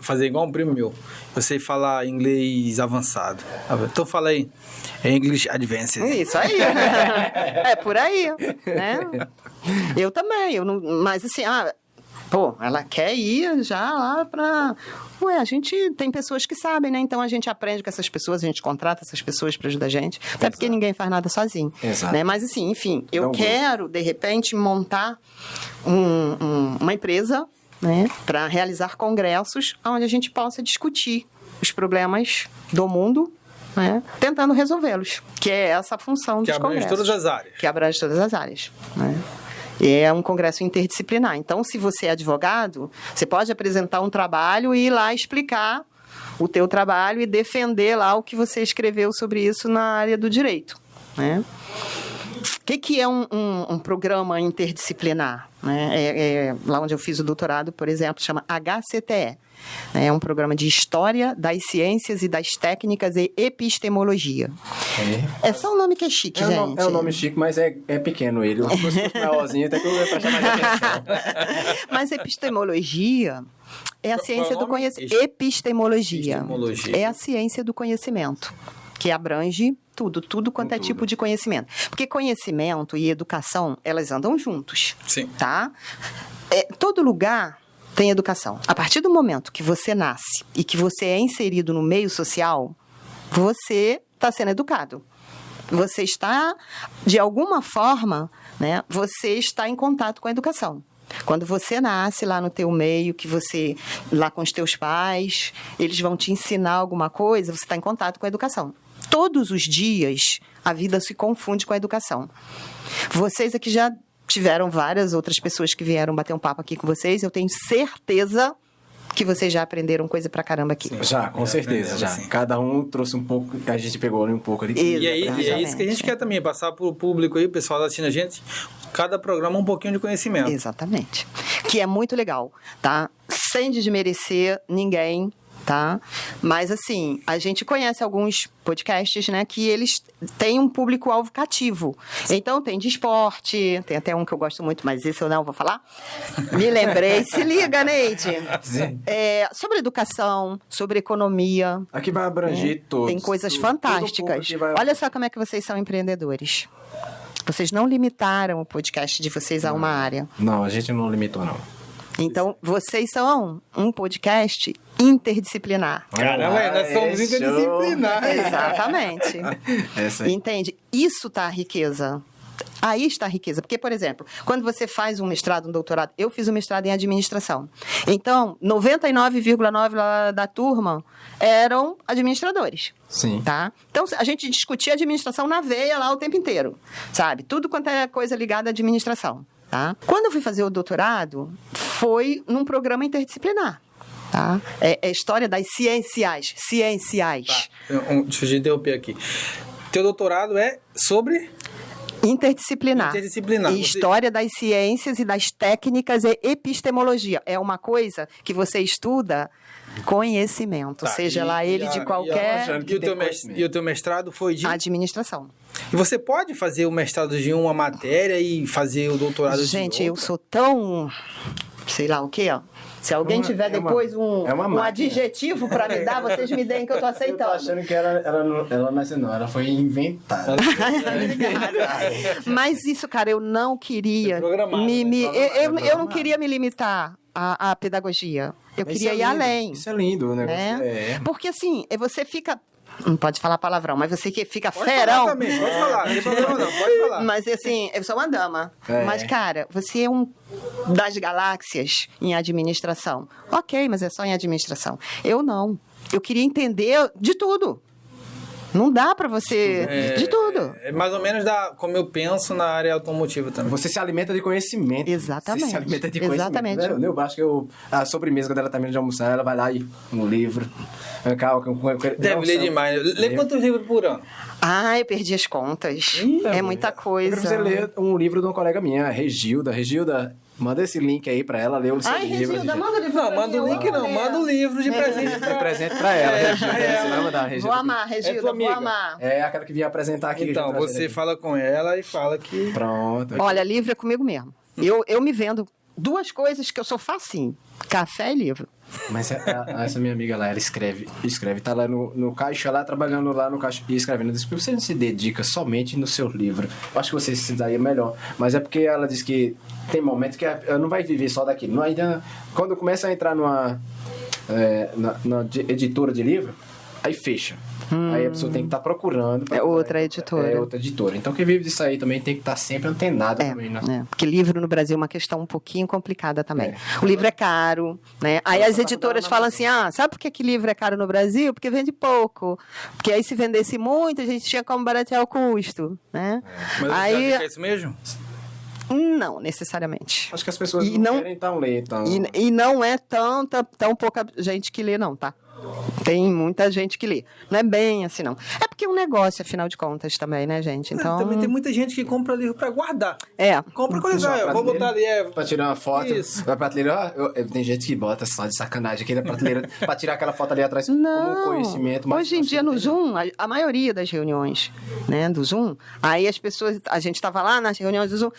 Fazer igual um primo meu. Eu sei falar inglês avançado. Então fala aí. English Advanced. Isso aí. É por aí, né? Eu também. Mas assim, pô, ela quer ir já lá pra... Ué, a gente tem pessoas que sabem, né? Então a gente aprende com essas pessoas, a gente contrata essas pessoas para ajudar a gente. Até porque ninguém faz nada sozinho. Exato. Né? Mas assim, enfim, eu quero, de repente, montar uma empresa, né, para realizar congressos onde a gente possa discutir os problemas do mundo, né, tentando resolvê-los. Que é essa a função dos congressos. Que abrange todas as áreas. Que abrange todas as áreas, né? É um congresso interdisciplinar. Então, se você é advogado, você pode apresentar um trabalho e ir lá explicar o teu trabalho e defender lá o que você escreveu sobre isso na área do direito, né? O que é um programa interdisciplinar? Né? Lá onde eu fiz o doutorado, por exemplo, chama HCTE. É um programa de História das Ciências e das Técnicas e Epistemologia. É só um nome que é chique, gente. É um nome chique, mas é pequeno ele. Se fosse maiorzinho, até que eu ia prestar mais atenção. Mas epistemologia é a ciência do conhecimento. Epistemologia é a ciência do conhecimento, que abrange tudo quanto é tipo de conhecimento. Porque conhecimento e educação, elas andam juntos. Sim. Tá? Todo lugar tem educação. A partir do momento que você nasce e que você é inserido no meio social, você está sendo educado. Você está, de alguma forma, né, você está em contato com a educação. Quando você nasce lá no teu meio, que você, lá com os teus pais, eles vão te ensinar alguma coisa, você está em contato com a educação. Todos os dias, a vida se confunde com a educação. Vocês aqui já tiveram várias outras pessoas que vieram bater um papo aqui com vocês. Eu tenho certeza que vocês já aprenderam coisa pra caramba aqui. Já, com certeza, já. sim. Cada um trouxe um pouco, a gente pegou ali um pouco ali. E é isso que a gente Exatamente. quer também, passar pro público aí, o pessoal tá assistindo a gente, cada programa um pouquinho de conhecimento. Exatamente. Que é muito legal, tá? Sem desmerecer ninguém, tá? Mas, assim, a gente conhece alguns podcasts, né, que eles têm um público-alvo cativo. Então, tem de esporte, tem até um que eu gosto muito, mas esse eu não vou falar. Me lembrei. Se liga, Neide. Sim. Sobre educação, sobre economia. Aqui vai abranger todos. Tem coisas Todo o público fantásticas. que vai- Olha só como é que vocês são empreendedores. Vocês não limitaram o podcast de vocês a uma área. Não, a gente não limitou, não. Então, vocês são um podcast interdisciplinar. Caramba, nós somos Show. interdisciplinares. Exatamente. Essa aí. Entende? Isso tá a riqueza. Aí está a riqueza. Porque, por exemplo, quando você faz um mestrado, um doutorado, eu fiz um mestrado em administração. Então, 99,9% da turma eram administradores. Sim. Tá? Então, a gente discutia administração na veia lá o tempo inteiro, sabe? Tudo quanto é coisa ligada à administração, tá? Quando eu fui fazer o doutorado, foi num programa interdisciplinar, tá? É história das cienciais. Deixa eu interromper aqui. Teu doutorado é sobre... Interdisciplinar. Interdisciplinar. E História das ciências e das técnicas e epistemologia. É uma coisa que você estuda conhecimento, Tá, seja lá ele de qualquer E o teu mestrado foi de... administração. E você pode fazer o mestrado de uma matéria e fazer o doutorado Gente, de eu outra? sou tão... sei lá o quê, ó. Se alguém tiver depois um máquina. adjetivo para me dar, vocês me deem que eu tô Eu tô aceitando. achando que ela nasceu, não. Ela foi inventada. Mas isso, cara, eu não queria. É programado, Eu não queria me limitar à pedagogia. Eu Isso queria é ir lindo. além. Isso é lindo, o negócio. Né? Porque assim, você fica. Não pode falar palavrão, mas você que fica Pode ferão. falar também, pode falar. Não tem problema não, pode falar. Mas assim, eu sou uma dama. É. Mas, cara, você é um das galáxias em administração. Ok, mas é só em administração. Eu não. Eu queria entender de tudo. Não dá pra você... de tudo. É mais ou menos como eu penso na área automotiva também. Você se alimenta de conhecimento. Exatamente. Você se alimenta de conhecimento. Exatamente. Eu acho que a sobremesa, quando ela termina de almoçar, ela vai lá e um livro. Deve ler demais. Lê quantos livros por ano? Ah, eu perdi as contas. É muita Eu coisa. quero você ler um livro de uma colega minha, a Regilda. Regilda, manda esse link aí pra ela ler o seu Ai, livro. Regilda, manda o livro Não, pra manda mim, o link eu não, amo manda o ler. livro de presente De presente pra ela, Regilda. Você vai mandar, Regilda. Vou amar, É Regilda, tua vou amiga. amar. É aquela que vinha apresentar aqui. Então, que a gente você trazendo fala com ela e fala que... Pronto. Olha, livro é comigo mesmo. Eu me vendo duas coisas que eu sou facinho. Café e livro. Mas essa minha amiga lá, ela escreve, tá lá no caixa, lá trabalhando lá no caixa e escrevendo. Diz que você não se dedica somente no seu livro. Eu acho que você se daria melhor. Mas é porque ela diz que tem momentos que ela não vai viver só daquilo. Não, ainda, quando começa a entrar na editora de livro, aí fecha. Aí a pessoa tem que estar procurando. É outra editora. É outra editora. Então quem vive disso aí também tem que estar sempre antenado também, né? Porque livro no Brasil é uma questão um pouquinho complicada também. O livro é caro, né? Aí as editoras falam assim, sabe por que livro é caro no Brasil? Porque vende pouco. Porque aí se vendesse muito, a gente tinha como baratear o custo, né? Mas aí... você acha que é isso mesmo? Não, necessariamente. Acho que as pessoas E não não- querem tão ler. Tão... E não é tão pouca gente que lê, não, tá? Tem muita gente que lê. Não é bem assim, não. É porque é um negócio, afinal de contas, também, né, gente? Então... Também tem muita gente que compra livro pra guardar. É. Compra coleção, eu vou botar ali... Pra tirar uma foto. Isso. Na prateleira, tem gente que bota só de sacanagem aqui na prateleira pra tirar aquela foto ali atrás como Não. conhecimento. Mas Hoje em dia no Zoom, a maioria das reuniões, né, do Zoom, aí as pessoas, a gente estava lá nas reuniões do Zoom,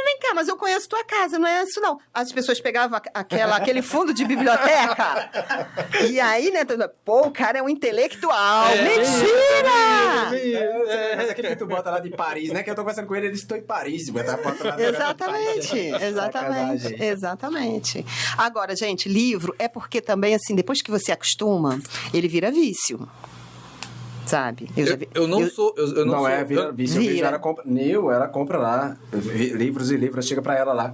vem cá, mas eu conheço tua casa, não é isso não. As pessoas pegavam aquele fundo de biblioteca, e aí, né, pô, o cara é um intelectual, mentira! Mas aquele que tu bota lá de Paris, né? Que eu tô conversando com ele, ele disse, estou em Paris. Botar a foto lá Exatamente, exatamente. Agora, gente, livro é porque também, assim, depois que você acostuma, ele vira vício. Sabe? Eu não sou... Eu não sou, vira vício. Vira. Eu vejo ela compra lá, livros e livros, chega pra ela lá.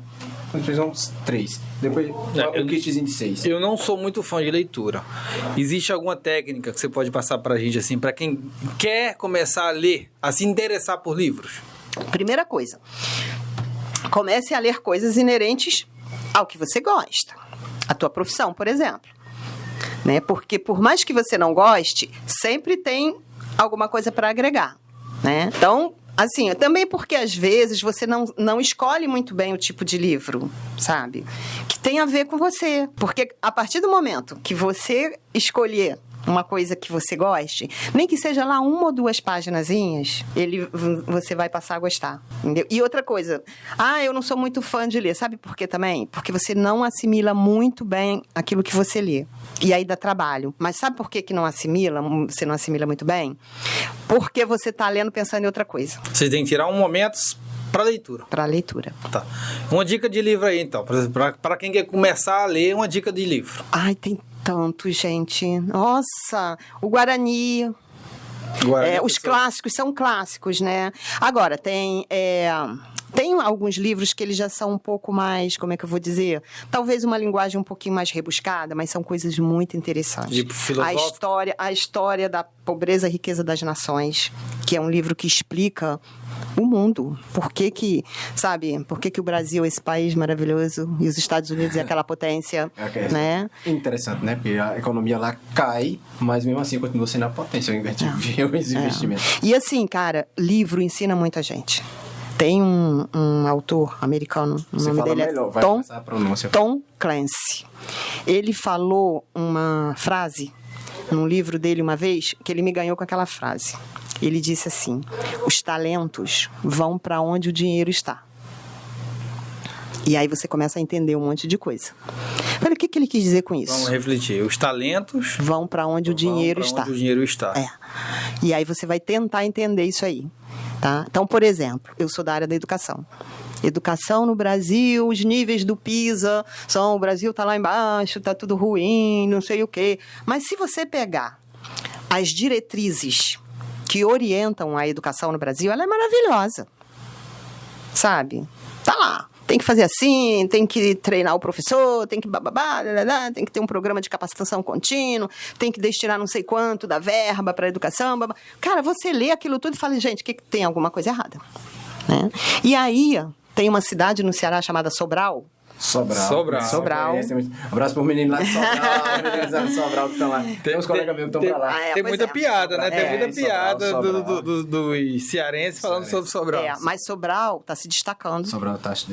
Quando fez uns 3. Depois, um kitzinho de 6. Eu não sou muito fã de leitura. Existe alguma técnica que você pode passar pra gente, assim, pra quem quer começar a ler, a se interessar por livros? Primeira coisa, comece a ler coisas inerentes ao que você gosta. A tua profissão, por exemplo. né? Porque por mais que você não goste, sempre tem alguma coisa para agregar, né? Então, assim, também porque às vezes você não escolhe muito bem o tipo de livro, sabe? Que tem a ver com você. Porque a partir do momento que você escolher uma coisa que você goste, nem que seja lá 1 ou 2 paginazinhas, você vai passar a gostar. Entendeu? E outra coisa, eu não sou muito fã de ler. Sabe por quê também? Porque você não assimila muito bem aquilo que você lê. E aí dá trabalho. Mas sabe por que você não assimila muito bem? Porque você está lendo pensando em outra coisa. Você tem que tirar um momento para leitura. Para leitura. Tá. Uma dica de livro aí, então. Para quem quer começar a ler, uma dica de livro. Ai, tem tanto, gente. Nossa, o Guarani. Os clássicos são clássicos, né? Agora, tem alguns livros que eles já são um pouco mais, como é que eu vou dizer? Talvez uma linguagem um pouquinho mais rebuscada, mas são coisas muito interessantes. Tipo filosófico? A história da pobreza e riqueza das nações, que é um livro que explica o mundo. Por que o Brasil é esse país maravilhoso e os Estados Unidos é aquela potência, né? Interessante, né? Porque a economia lá cai, mas mesmo assim continua sendo a potência os investimentos. E assim, cara, livro ensina muita gente. Tem um autor americano, o nome dele é Tom Clancy. Ele falou uma frase num livro dele uma vez, que ele me ganhou com aquela frase. Ele disse assim: os talentos vão para onde o dinheiro está. E aí você começa a entender um monte de coisa. Olha, o que ele quis dizer com isso? Vamos refletir. Os talentos vão para onde o dinheiro está. Onde o dinheiro está. E aí você vai tentar entender isso aí. Tá? Então, por exemplo, eu sou da área da educação. Educação no Brasil, os níveis do PISA o Brasil está lá embaixo, está tudo ruim, não sei o quê. Mas se você pegar as diretrizes que orientam a educação no Brasil, ela é maravilhosa. Sabe? Tá lá. Tem que fazer assim, tem que treinar o professor, tem que tem que ter um programa de capacitação contínuo, tem que destinar não sei quanto da verba para a educação. Cara, você lê aquilo tudo e fala, gente, que tem alguma coisa errada. Né? E aí, tem uma cidade no Ceará chamada Sobral. Sobral. Abraço pro menino lá de Sobral que estão lá. Tem uns colegas meus que estão pra lá. Tem muita piada, né? Tem muita piada dos cearenses falando sobre Sobral. Mas Sobral está se destacando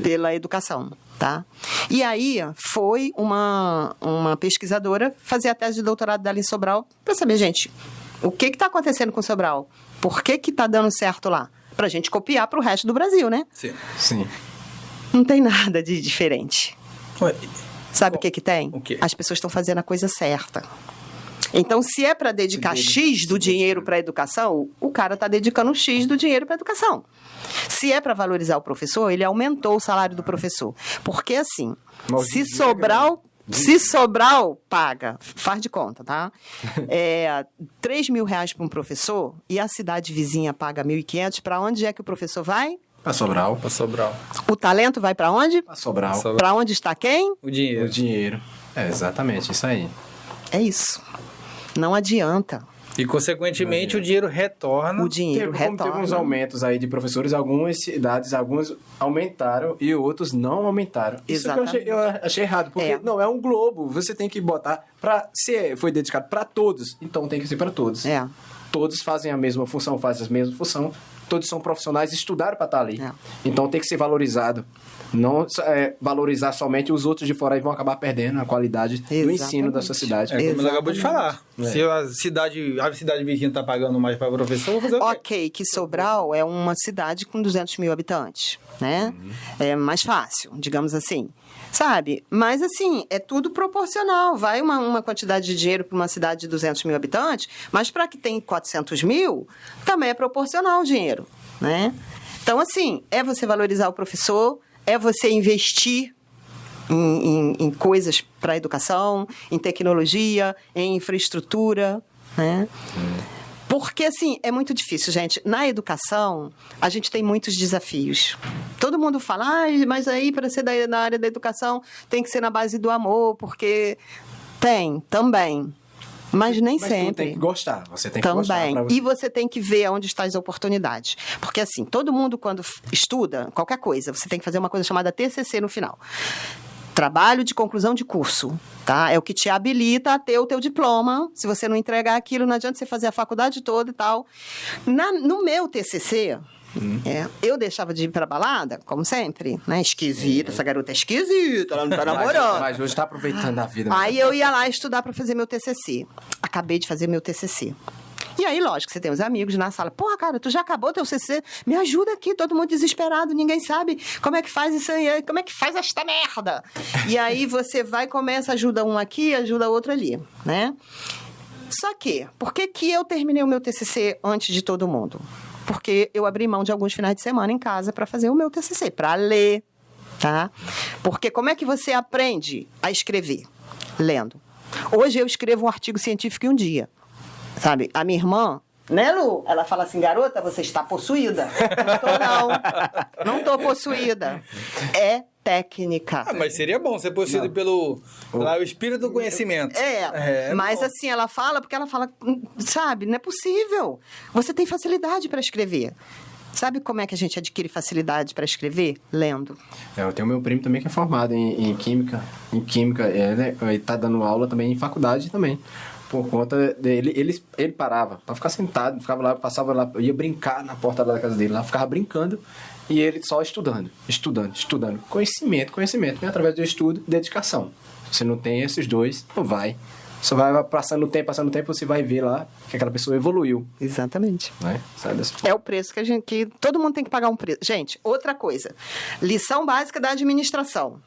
pela educação, tá? E aí foi uma pesquisadora fazer a tese de doutorado dela em Sobral para saber, gente, o que está acontecendo com Sobral? Por que está dando certo lá? Pra gente copiar pro resto do Brasil, né? Sim. Não tem nada de diferente. Ué, sabe o que tem? O quê? As pessoas estão fazendo a coisa certa. Então, se é para dedicar X do dinheiro para a educação, o cara está dedicando X do dinheiro para a educação. Se é para valorizar o professor, ele aumentou o salário do professor. Porque, assim, se Sobral paga, faz de conta, tá? R$3.000 para um professor e a cidade vizinha paga 1.500, para onde é que o professor vai? Para Sobral. O talento vai para onde? Para Sobral. Para onde está quem? O dinheiro. Exatamente, isso aí. É isso. Não adianta. E, consequentemente, o dinheiro retorna. Teve uns aumentos aí de professores, algumas cidades, alguns aumentaram e outros não aumentaram. Exatamente. Isso que eu achei errado, porque não é um globo, você tem que botar se foi dedicado para todos, então tem que ser para todos. Todos fazem a mesma função, todos são profissionais, estudaram para estar ali. Então tem que ser valorizado. Não valorizar somente os outros de fora e vão acabar perdendo a qualidade do ensino da sua cidade. Como ele acabou de falar. Se a cidade vizinha está pagando mais para o professor, vou fazer o quê? Ok, que Sobral é uma cidade com 200 mil habitantes, né? É mais fácil, digamos assim. Sabe? Mas, assim, é tudo proporcional. Vai uma quantidade de dinheiro para uma cidade de 200 mil habitantes, mas para que tem 400 mil, também é proporcional o dinheiro, né? Então, assim, é você valorizar o professor, é você investir em coisas para a educação, em tecnologia, em infraestrutura, né? Porque, assim, é muito difícil, gente. Na educação, a gente tem muitos desafios. Todo mundo fala, mas aí para ser na área da educação tem que ser na base do amor, porque tem, também. Mas nem sempre. Você tem que gostar, gostar. E você tem que ver onde estão as oportunidades. Porque, assim, todo mundo quando estuda qualquer coisa, você tem que fazer uma coisa chamada TCC no final. Trabalho de conclusão de curso, tá? É o que te habilita a ter o teu diploma. Se você não entregar aquilo, não adianta você fazer a faculdade toda e tal. No meu TCC, eu deixava de ir pra balada, como sempre, né? Esquisita, essa garota é esquisita, ela não tá namorando. Mas hoje tá aproveitando a vida. Aí eu ia lá estudar para fazer meu TCC. Acabei de fazer meu TCC. E aí, lógico, você tem os amigos na sala. Porra, cara, tu já acabou teu TCC? Me ajuda aqui, todo mundo desesperado, ninguém sabe como é que faz isso aí, como é que faz esta merda. E aí você vai e começa, ajuda um aqui, ajuda outro ali, né? Só que, por que eu terminei o meu TCC antes de todo mundo? Porque eu abri mão de alguns finais de semana em casa para fazer o meu TCC, para ler, tá? Porque como é que você aprende a escrever? Lendo. Hoje eu escrevo um artigo científico em um dia. Sabe, a minha irmã, né, Lu? Ela fala assim, garota, você está possuída. Não tô possuída. É técnica. Mas seria bom ser possuído pelo espírito do conhecimento. Mas bom. assim, ela fala, porque ela fala, sabe, não é possível. Você tem facilidade para escrever. Sabe como é que a gente adquire facilidade para escrever? Lendo. Eu tenho meu primo também que é formado em química. Ele tá dando aula também em faculdade também. Por conta dele, ele parava pra ficar sentado, ficava lá, passava lá, ia brincar na porta da casa dele, lá ficava brincando e ele só estudando. Conhecimento, e através do estudo, dedicação. Se você não tem esses dois, não vai. Só vai passando o tempo, você vai ver lá que aquela pessoa evoluiu. Exatamente. Né? Sabe dessa forma. É o preço que todo mundo tem que pagar um preço. Gente, outra coisa. Lição básica da administração.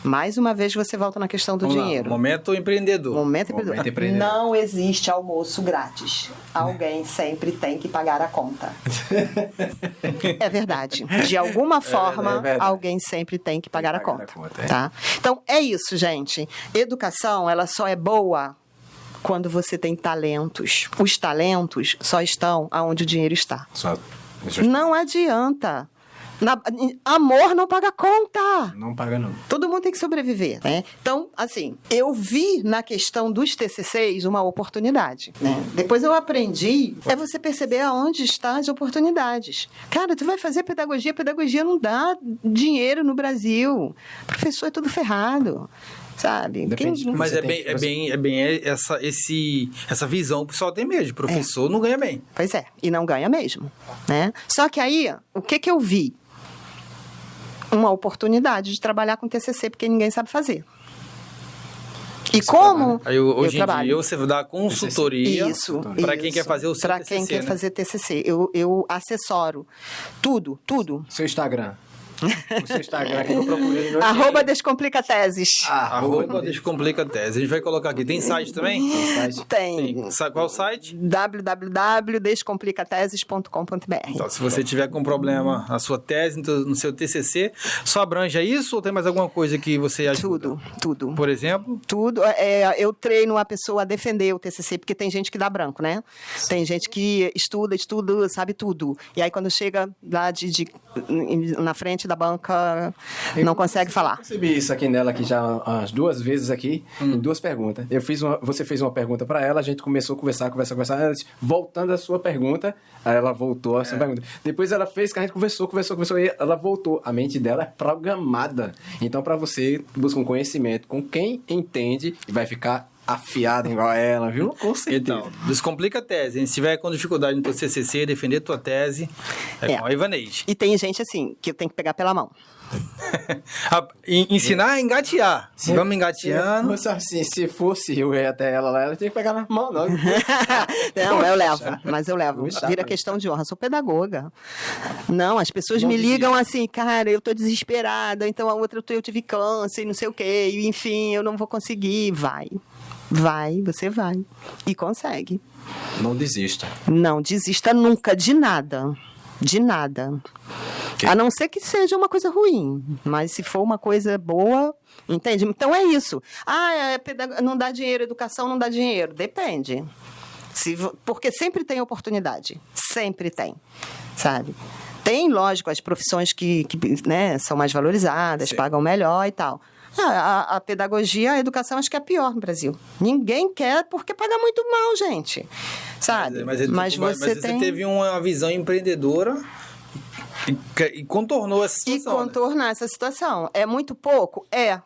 Mais uma vez você volta na questão do dinheiro. Momento empreendedor. Momento empreendedor. Não existe almoço grátis. Alguém sempre tem que pagar a conta. É verdade. De alguma forma, alguém sempre tem que pagar a conta. Tá? Então, é isso, gente. Educação, ela só é boa quando você tem talentos. Os talentos só estão onde o dinheiro está. Não adianta. Amor não paga conta. Não paga, não. Todo mundo tem que sobreviver, né? Então, assim, eu vi na questão dos TCCs uma oportunidade, né? Depois eu aprendi, você perceber aonde estão as oportunidades. Cara, tu vai fazer pedagogia não dá dinheiro no Brasil. Professor é tudo ferrado. Sabe? Mas é bem essa visão que o pessoal tem mesmo. Professor não ganha bem. Pois é, e não ganha mesmo, né? Só que aí, o que eu vi? Uma oportunidade de trabalhar com TCC, porque ninguém sabe fazer. E como aí, hoje em dia você dá consultoria para quem quer fazer o seu TCC. Para quem quer fazer TCC. Eu assessoro tudo. Seu Instagram. O seu Instagram que eu procurei. @Descomplicateses. @Descomplicateses. A gente vai colocar aqui. Tem site também? Tem. Qual site? www.descomplicateses.com.br. Então, se você tiver com problema na sua tese, no seu TCC, só abrange isso ou tem mais alguma coisa que você ajuda? Tudo. Por exemplo? Tudo. Eu treino a pessoa a defender o TCC, porque tem gente que dá branco, né? Sim. Tem gente que estuda, sabe tudo. E aí, quando chega lá na frente da banca, não consegue falar. Eu percebi isso aqui nela aqui já umas 2 vezes aqui, em 2 perguntas. Você fez uma pergunta para ela, a gente começou a conversar. Voltando à sua pergunta, aí ela voltou a sua pergunta. Depois ela fez que a gente conversou, e ela voltou. A mente dela é programada. Então, para você, busca um conhecimento com quem entende e vai ficar afiado igual ela, viu? Com certeza. Então, descomplica a tese. Se tiver com dificuldade no teu CCC, defender tua tese, com a Ivaneide. E tem gente assim, que tem que pegar pela mão. Ensinar a engatear. Vamos engateando. Se fosse eu ir até ela lá, ela tinha que pegar na mão, não. Não, eu levo. Vira questão de honra. Sou pedagoga. Não, as pessoas me ligam assim, cara, eu tô desesperada, então a outra eu tive câncer, não sei o quê, e, enfim, eu não vou conseguir. Você vai. E consegue. Não desista. Não desista nunca de nada. De nada. A não ser que seja uma coisa ruim. Mas se for uma coisa boa, entende? Então é isso. Não dá dinheiro, educação não dá dinheiro. Depende. Porque sempre tem oportunidade. Sempre tem. Sabe? Tem, lógico, as profissões que né, são mais valorizadas, pagam melhor e tal. A pedagogia, a educação, acho que é pior no Brasil. Ninguém quer porque paga muito mal, gente. Sabe? Mas você teve uma visão empreendedora e contornou essa situação. E contornar essa situação. É muito pouco? É.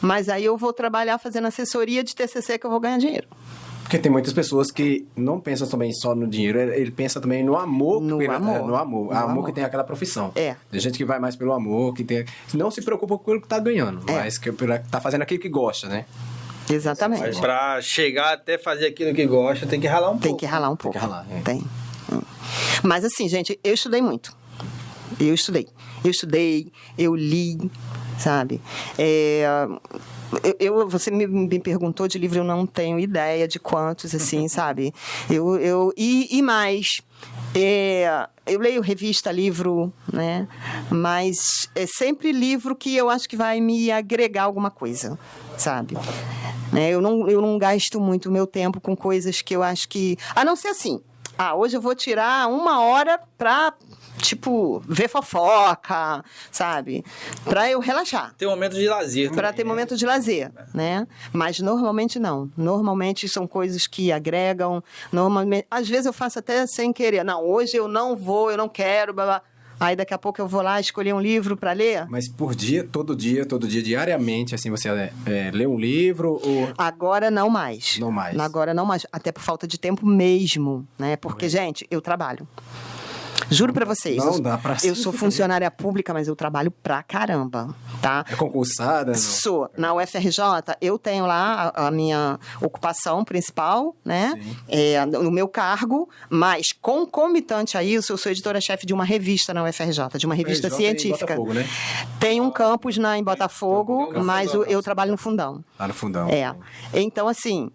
mas aí eu vou trabalhar fazendo assessoria de TCC que eu vou ganhar dinheiro. Porque tem muitas pessoas que não pensam também só no dinheiro, ele pensa também no amor. No amor Que tem aquela profissão. É. Tem gente que vai mais pelo amor, que não se preocupa com o que tá ganhando, mas que tá fazendo aquilo que gosta, né? Exatamente. Mas pra chegar até fazer aquilo que gosta, tem que ralar um pouco. Tem que ralar um pouco. Tem que ralar, é. Tem. Mas assim, gente, eu estudei muito. Eu estudei, eu li, sabe? Você me perguntou de livro, eu não tenho ideia de quantos, assim, sabe? E mais, eu leio revista, livro, né? Mas é sempre livro que eu acho que vai me agregar alguma coisa, sabe? Eu não gasto muito o meu tempo com coisas que eu acho que... A não ser assim, hoje eu vou tirar 1 hora pra... Tipo, ver fofoca, sabe? Pra eu relaxar. Ter um momento de lazer. Pra ter momento de lazer, né? Mas normalmente não. Normalmente são coisas que agregam. Normalmente, às vezes eu faço até sem querer. Não, hoje eu não vou, eu não quero, blá, blá. Aí daqui a pouco eu vou lá escolher um livro para ler. Mas por dia, todo dia, diariamente, assim, você lê um livro ou... Agora não mais. Não mais. Agora não mais. Até por falta de tempo mesmo, né? Porque, gente, eu trabalho. Juro pra vocês. Não dá pra Eu sou funcionária pública, mas eu trabalho pra caramba, tá? É concursada? Não? Sou. Na UFRJ, eu tenho lá a minha ocupação principal, né? No meu cargo, mas concomitante a isso, eu sou editora-chefe de uma revista na UFRJ, de uma revista científica. Em Botafogo, né? Tem um campus em Botafogo, mas eu trabalho no fundão. Lá no fundão. Então, assim...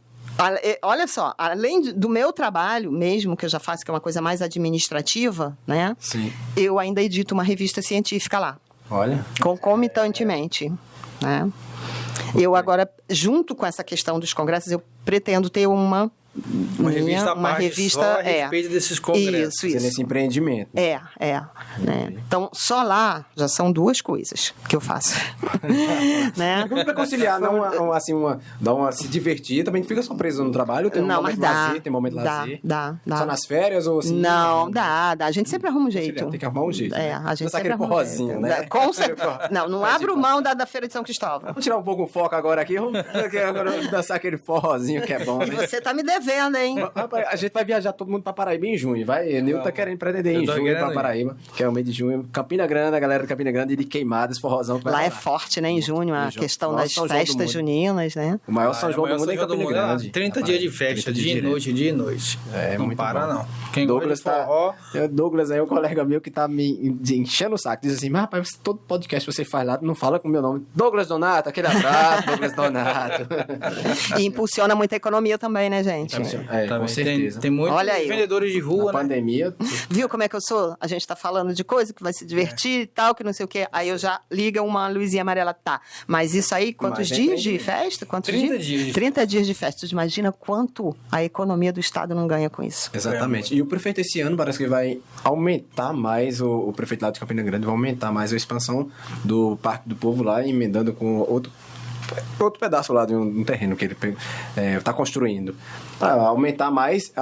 Olha só, além do meu trabalho mesmo, que eu já faço, que é uma coisa mais administrativa, né? Sim. Eu ainda edito uma revista científica lá. Olha. Concomitantemente, né? Eu agora, junto com essa questão dos congressos, eu pretendo ter uma revista só a respeito desses congressos. Isso. Nesse empreendimento. Né? Então, só lá já são 2 coisas que eu faço. Né? Como pra conciliar, se divertir, também fica só preso no trabalho, tem momento de lazer, tem momento de lazer. Dá. Só nas férias ou assim? Não, dá. A gente sempre arruma um jeito. Tem que arrumar um jeito. A gente dançar sempre aquele arruma forrozinho, um né? jeito. Com certeza. Não abro mão da Feira de São Cristóvão. Vamos tirar um pouco o foco agora aqui, vamos dançar aquele forrozinho que é bom, né? Você tá me devendo, hein? Rapaz, a gente vai viajar todo mundo pra Paraíba em junho, vai? Nil tá querendo pretender em junho pra Paraíba, que é o mês de junho. Campina Grande, a galera de Campina Grande, de Queimadas, forrozão. Que vai lá é rolar. forte, né? Em junho, a questão das festas juninas, né? O maior São João do mundo é em Campina Grande. 30 dias de festa, dia e noite. Não muito para, bom. não. Quem Douglas forró... Douglas aí é um colega meu que tá me enchendo o saco. Diz assim, mas rapaz, todo podcast que você faz lá, não fala com o meu nome. Douglas Donato, aquele abraço, Douglas Donato. E impulsiona muita economia também, né, gente? Com certeza. Tem muitos vendedores de rua, na pandemia. Viu como é que eu sou? A gente tá falando de coisa que vai se divertir e tal, que não sei o quê. Aí eu já liga uma luzinha amarela, tá. Mas isso aí, quantos dias de festa? 30 dias. 30 dias de festa. Tu imagina quanto a economia do Estado não ganha com isso. Exatamente. E o prefeito esse ano parece que vai aumentar mais, o prefeito lá de Campina Grande vai aumentar mais a expansão do Parque do Povo lá, emendando com outro pedaço lá de um terreno que ele está construindo. Para aumentar mais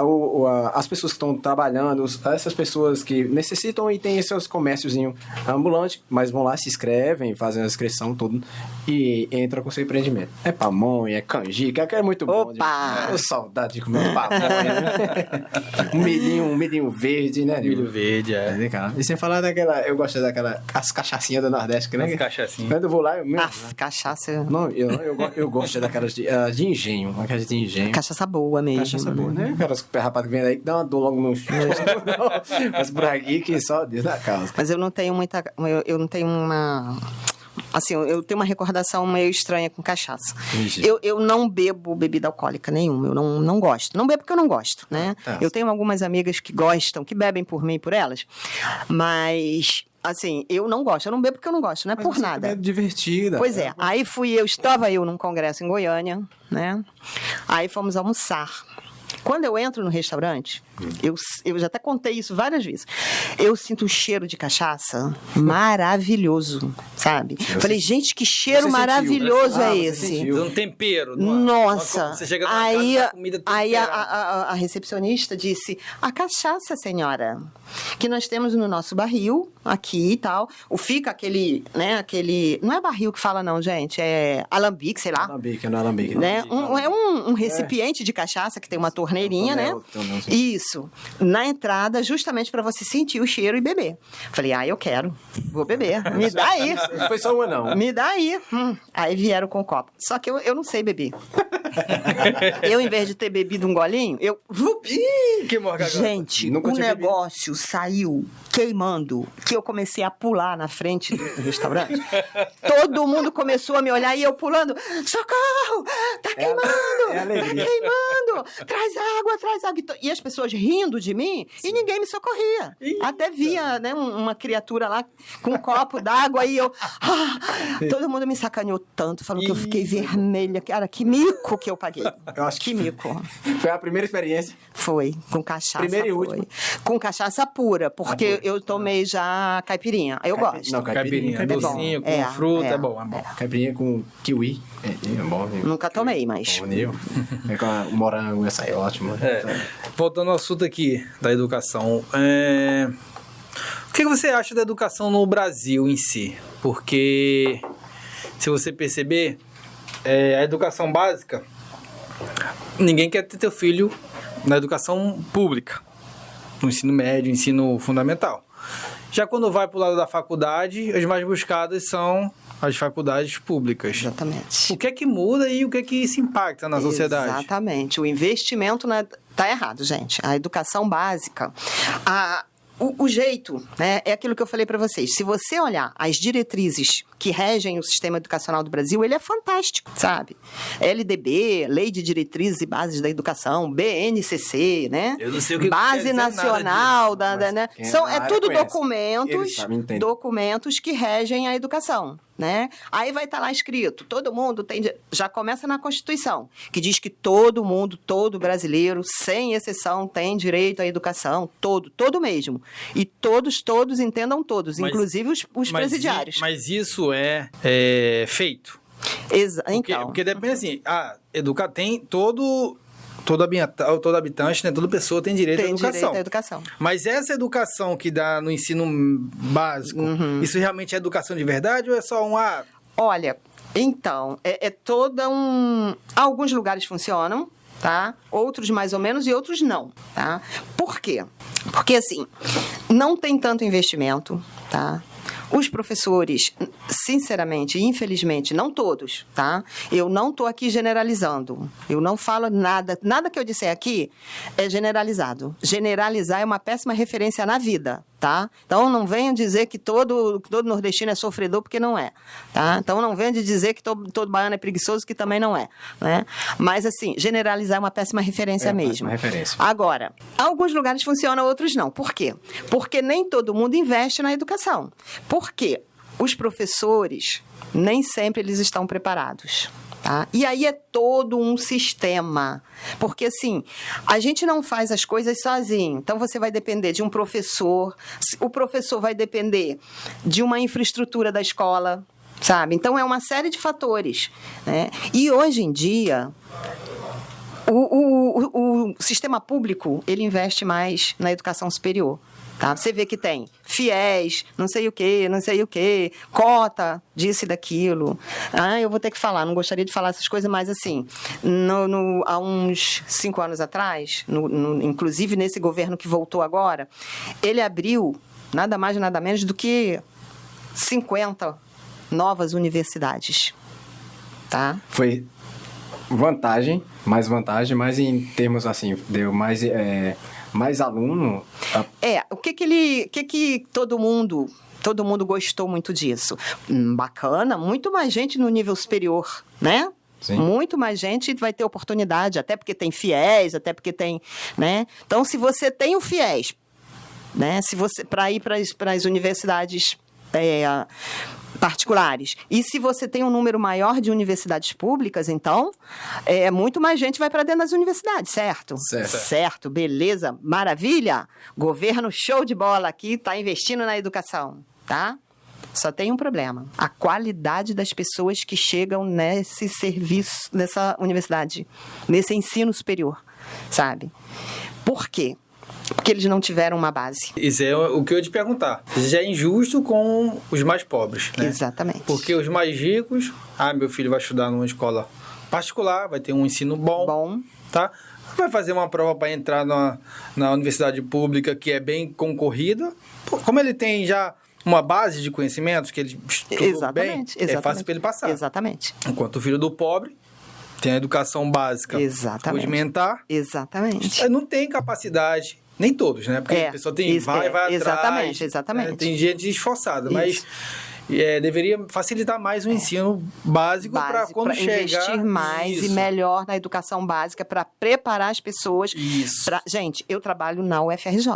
as pessoas que estão trabalhando, essas pessoas que necessitam e têm seus comérciozinhos ambulantes, mas vão lá, se inscrevem, fazem a inscrição tudo e entram com seu empreendimento. É pamonha, é canjica, que é muito bom. Opa! Saudade de comer pamonha, né? um milhinho verde, né? Milho verde, cara. E sem falar daquela, eu gosto daquela, as cachaçinhas do Nordeste, né? As cachaçinhas. Quando eu vou lá, cachaça. Não, eu gosto daquelas de engenho, aquelas de engenho. Cachaça boa mesmo. Cachaça boa, né? Aquelas rapaz que vem aí que dá uma dor logo no chão. Mas por aqui que só Deus na causa. Mas eu não tenho muita... Eu não tenho uma... Assim, eu tenho uma recordação meio estranha com cachaça. Eu não bebo bebida alcoólica nenhuma. Eu não gosto. Não bebo porque eu não gosto, né? Eu tenho algumas amigas que gostam, que bebem por mim e por elas. Mas... Assim, eu não gosto. Eu não bebo porque eu não gosto, não é por nada. É divertida. Pois é. Aí estava eu num congresso em Goiânia, né? Aí fomos almoçar. Quando eu entro no restaurante, eu já até contei isso várias vezes, eu sinto um cheiro de cachaça maravilhoso, sabe? Falei, gente, que cheiro maravilhoso é esse? Um tempero. Nossa, Você chega aí, casa, a comida aí a recepcionista disse, a cachaça, senhora, que nós temos no nosso barril, aqui e tal, fica aquele, né, não é barril que fala não, gente, é alambique, sei lá. Alambique, não é alambique. Né? É um recipiente de cachaça que tem uma torneirinha, né? Isso. Na entrada, justamente para você sentir o cheiro e beber. Falei, eu quero, vou beber. Me dá aí. Não foi só uma, não. Me dá aí. Aí vieram com o copo. Só que eu não sei beber. Eu, em vez de ter bebido um golinho, gente, o negócio saiu queimando, que eu comecei a pular na frente do restaurante. Todo mundo começou a me olhar e eu pulando. Socorro! Tá queimando! Tá queimando! Traz água, traz água. E as pessoas rindo de mim e ninguém me socorria. Até via, né, uma criatura lá com um copo d'água e eu... todo mundo me sacaneou tanto, falou que eu fiquei vermelha. Cara, que mico que eu paguei. Eu acho que mico. Foi a primeira experiência? Foi, com cachaça. Primeira e última? Com cachaça pura, porque eu tomei já caipirinha. Eu gosto. Não, Caipirinha, docinho, com fruta, é bom. Caipirinha com kiwi. É bom. Nunca tomei, mas... É com o morango, essa é ótima. Voltando ao assunto aqui da educação, o que você acha da educação no Brasil em si? Porque, se você perceber, a educação básica, ninguém quer ter teu filho na educação pública, no ensino médio, ensino fundamental. Já quando vai para o lado da faculdade, as mais buscadas são as faculdades públicas. Exatamente. O que é que muda e o que é que isso impacta na sociedade? Exatamente. O investimento tá errado, gente. A educação básica, o jeito, né, é aquilo que eu falei para vocês. Se você olhar as diretrizes que regem o sistema educacional do Brasil, ele é fantástico, sabe? LDB, Lei de Diretrizes e Bases da Educação, BNCC, né? Eu não sei o que Base Nacional né? É tudo conhece. documentos que regem a educação. Né? Aí vai estar lá escrito, todo mundo tem... Já começa na Constituição, que diz que todo mundo, todo brasileiro, sem exceção, tem direito à educação, todo mesmo. E todos entendam todos, inclusive os presidiários. Mas isso é feito? Então. Porque depende assim, tem todo habitante, né, toda pessoa tem direito à educação. Mas essa educação que dá no ensino básico, isso realmente é educação de verdade ou é só Olha, então, é toda alguns lugares funcionam, tá? Outros mais ou menos e outros não, tá? Por quê? Porque, assim, não tem tanto investimento, tá? Os professores, sinceramente, infelizmente, não todos, tá? Eu não estou aqui generalizando. Eu não falo nada que eu disser aqui é generalizado. Generalizar é uma péssima referência na vida, tá? Então, não venham dizer que todo nordestino é sofredor, porque não é, tá? Então, não venham dizer que todo baiano é preguiçoso, que também não é, né? Mas, assim, generalizar é uma péssima referência mesmo. Péssima referência. Agora, alguns lugares funcionam, outros não. Por quê? Porque nem todo mundo investe na educação. Porque os professores, nem sempre eles estão preparados. Tá? E aí é todo um sistema, porque assim, a gente não faz as coisas sozinho, então você vai depender de um professor, o professor vai depender de uma infraestrutura da escola, sabe? Então é uma série de fatores, né? E hoje em dia, o sistema público, ele investe mais na educação superior. Tá? Você vê que tem fiéis, não sei o quê, cota, disso e daquilo. Eu vou ter que falar, não gostaria de falar essas coisas, mas assim, há uns 5 anos atrás, inclusive nesse governo que voltou agora, ele abriu nada mais nada menos do que 50 novas universidades. Tá? Foi vantagem, mas em termos assim, deu mais aluno... O que todo mundo gostou muito disso? Bacana, muito mais gente no nível superior, né? Sim. Muito mais gente vai ter oportunidade, até porque tem fiéis, até porque tem, né? Então, se você tem o fiéis, né? Se você, para ir para as universidades particulares. E se você tem um número maior de universidades públicas, então, muito mais gente vai para dentro das universidades, certo? Certo, beleza, maravilha. Governo show de bola aqui, está investindo na educação, tá? Só tem um problema: a qualidade das pessoas que chegam nesse serviço, nessa universidade, nesse ensino superior, sabe? Por quê? Porque eles não tiveram uma base. Isso é o que eu ia te perguntar. Já é injusto com os mais pobres, né? Exatamente. Porque os mais ricos, meu filho vai estudar numa escola particular, vai ter um ensino bom. Tá? Vai fazer uma prova para entrar na universidade pública, que é bem concorrida. Como ele tem já uma base de conhecimentos, que ele estudou bem, é fácil para ele passar. Exatamente. Enquanto o filho do pobre tem a educação básica rudimentar. Exatamente. Não tem capacidade. Nem todos, né? Porque a pessoa vai atrás. Exatamente. Tem gente esforçada, mas deveria facilitar mais o ensino básico para quando chegar... investir mais e melhor na educação básica para preparar as pessoas. Isso. Gente, eu trabalho na UFRJ,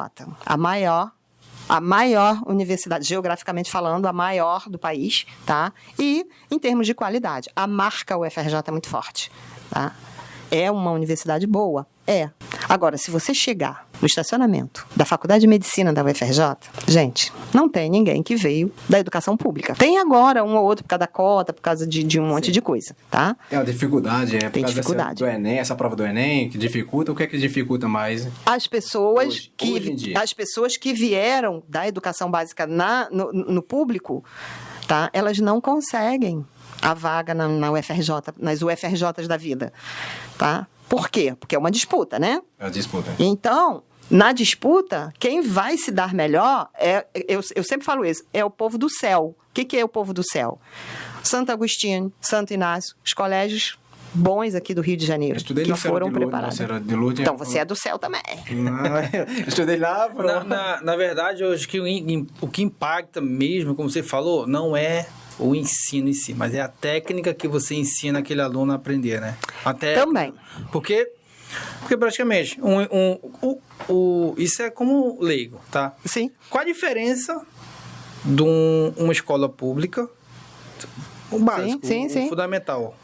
a maior universidade, geograficamente falando, a maior do país, tá? E, em termos de qualidade, a marca UFRJ é muito forte, tá? É uma universidade boa? É. Agora, se você chegar no estacionamento da Faculdade de Medicina da UFRJ, gente, não tem ninguém que veio da educação pública. Tem agora um ou outro por causa da cota, por causa de um monte de coisa, tá? Tem uma dificuldade, tem por causa do Enem, essa prova do Enem, que dificulta. O que é que dificulta mais? As pessoas hoje em dia. As pessoas que vieram da educação básica no público, tá? Elas não conseguem a vaga na UFRJ, nas UFRJs da vida, tá? Por quê? Porque é uma disputa, né? É uma disputa. Então, na disputa, quem vai se dar melhor eu sempre falo isso, é o povo do céu. O que é o povo do céu? Santo Agostinho, Santo Inácio, os colégios bons aqui do Rio de Janeiro, que foram preparados. Então, você é do céu também. Estudei lá. Na verdade, eu acho que o que impacta mesmo, como você falou, não é o ensino em si, mas é a técnica que você ensina aquele aluno a aprender, né? Também. Porque praticamente, isso é como leigo, tá? Sim. Qual a diferença de uma escola pública, o básico, o fundamental,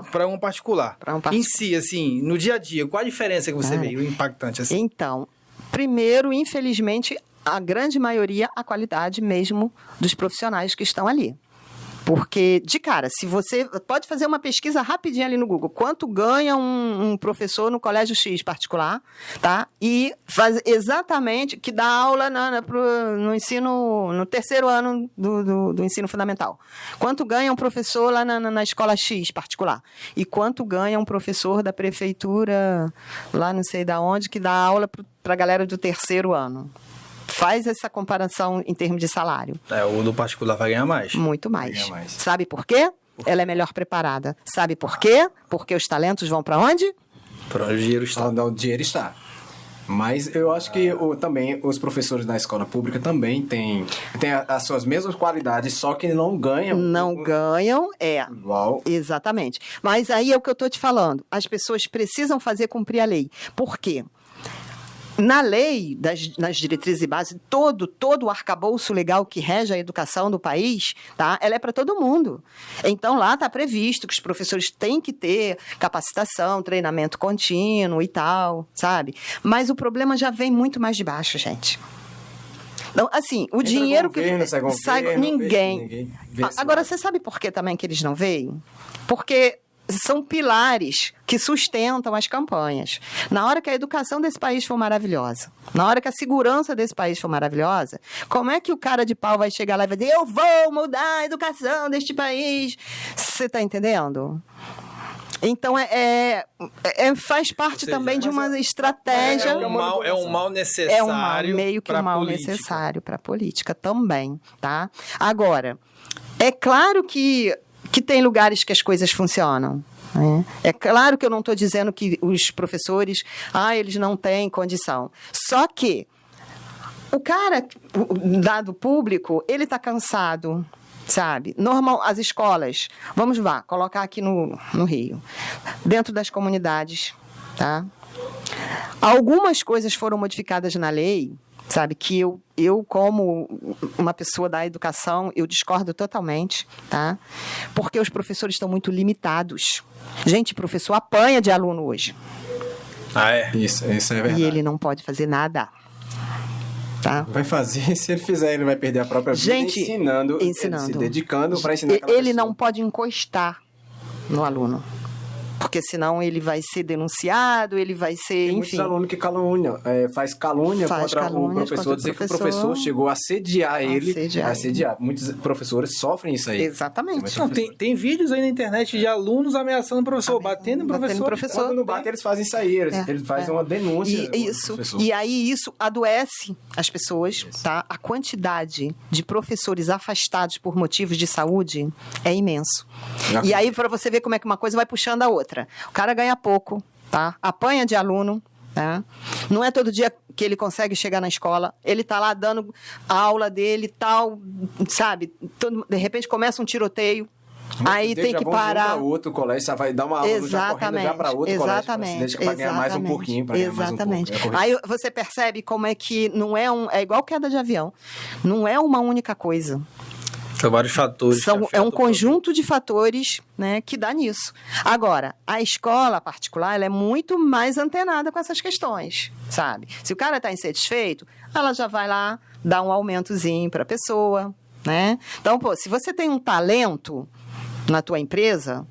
para uma particular? Em si, assim, no dia a dia, qual a diferença que você vê, o impactante assim? Então, primeiro, infelizmente, a grande maioria, a qualidade mesmo dos profissionais que estão ali. Porque, de cara, se você pode fazer uma pesquisa rapidinho ali no Google, quanto ganha um professor no colégio X particular, tá? E faz exatamente, que dá aula no ensino, no terceiro ano do ensino fundamental. Quanto ganha um professor lá na escola X particular? E quanto ganha um professor da prefeitura, lá não sei da onde, que dá aula para a galera do terceiro ano? Faz essa comparação em termos de salário. O do particular vai ganhar mais. Muito mais. Sabe por quê? Ela é melhor preparada. Sabe por quê? Porque os talentos vão para onde? Para onde o dinheiro está. Onde o dinheiro está. Mas eu acho que também os professores da escola pública também têm as suas mesmas qualidades, só que não ganham. Não ganham, igual. Exatamente. Mas aí é o que eu estou te falando. As pessoas precisam fazer cumprir a lei. Por quê? Na lei, nas diretrizes e bases, todo o arcabouço legal que rege a educação do país, tá? Ela é para todo mundo. Então, lá está previsto que os professores têm que ter capacitação, treinamento contínuo e tal, sabe? Mas o problema já vem muito mais de baixo, gente. Então, assim, o dinheiro que sai... Ninguém. Agora, você sabe por que também que eles não veem? Porque são pilares que sustentam as campanhas. Na hora que a educação desse país for maravilhosa, na hora que a segurança desse país for maravilhosa, como é que o cara de pau vai chegar lá e vai dizer: eu vou mudar a educação deste país? Você está entendendo? Então, faz parte também de uma estratégia... É um mal necessário meio que um mal necessário para a política também, tá? Agora, é claro que tem lugares que as coisas funcionam. Né? É claro que eu não estou dizendo que os professores, eles não têm condição. Só que o cara, dado público, ele está cansado, sabe? As escolas, vamos lá, colocar aqui no Rio, dentro das comunidades, tá? Algumas coisas foram modificadas na lei, sabe, que eu como uma pessoa da educação, eu discordo totalmente, tá? Porque os professores estão muito limitados. Gente, professor apanha de aluno hoje. Ah, é? Isso é verdade. E ele não pode fazer nada. Tá? Vai fazer, se ele fizer, ele vai perder a própria vida ensinando. Se dedicando para ensinar aquela Ele pessoa. não pode encostar no aluno. Porque senão ele vai ser denunciado, ele vai ser, Tem muitos alunos que caluniam, faz calúnia contra o professor, dizer que o professor chegou a assediar ele. Assediar. Muitos professores sofrem isso aí. Exatamente. Não, tem vídeos aí na internet de alunos ameaçando o professor, batendo em professor. Quando não bate, eles fazem isso aí. Eles fazem uma denúncia. E aí isso adoece as pessoas, tá? A quantidade de professores afastados por motivos de saúde é imenso. E aí, para você ver como é que uma coisa vai puxando a outra. O cara ganha pouco, tá? Apanha de aluno, tá? Não é todo dia que ele consegue chegar na escola. Ele tá lá dando a aula dele, tal, sabe? De repente começa um tiroteio. Aí tem que parar. Para outro colégio, você vai dar uma aula já correndo já para outro colégio, para ganhar mais um pouquinho, para ganhar mais um pouco. Aí você percebe como é que não é é igual queda de avião. Não é uma única coisa. São vários fatores. É um conjunto de fatores, né, que dá nisso. Agora, a escola particular ela é muito mais antenada com essas questões, sabe? Se o cara está insatisfeito, ela já vai lá dar um aumentozinho para a pessoa, né? Então, se você tem um talento na tua empresa,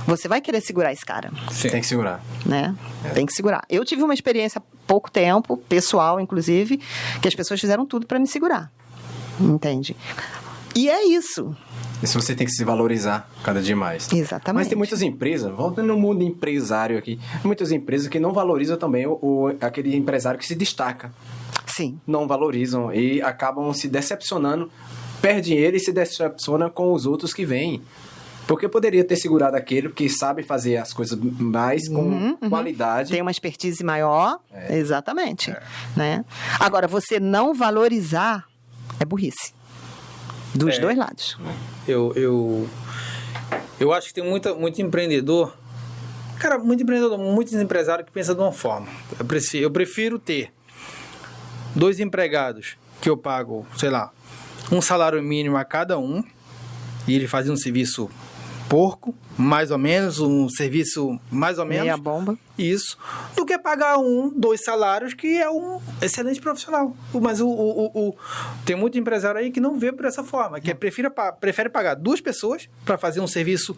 você vai querer segurar esse cara. Sim. Tem que segurar. Né? Tem que segurar. Eu tive uma experiência há pouco tempo, pessoal, inclusive, que as pessoas fizeram tudo para me segurar. Entende? E é isso. Isso você tem que se valorizar cada dia mais. Exatamente. Mas tem muitas empresas, voltando no mundo empresário aqui, muitas empresas que não valorizam também aquele empresário que se destaca. Sim. Não valorizam e acabam se decepcionando, perdem ele e se decepciona com os outros que vêm. Porque poderia ter segurado aquele que sabe fazer as coisas mais com qualidade. Tem uma expertise maior. Exatamente. Né? Agora, você não valorizar é burrice. Dos dois lados. Eu acho que tem muito empreendedor. Cara, muito empreendedor, muitos empresários que pensam de uma forma. Eu prefiro ter 2 empregados que eu pago, sei lá, um salário mínimo a cada um. E ele faz um serviço porco, mais ou menos, um serviço mais ou menos. Meia bomba. Isso. Do que pagar 2 salários, que é um excelente profissional. Mas tem muito empresário aí que não vê por essa forma, que prefere pagar 2 pessoas para fazer um serviço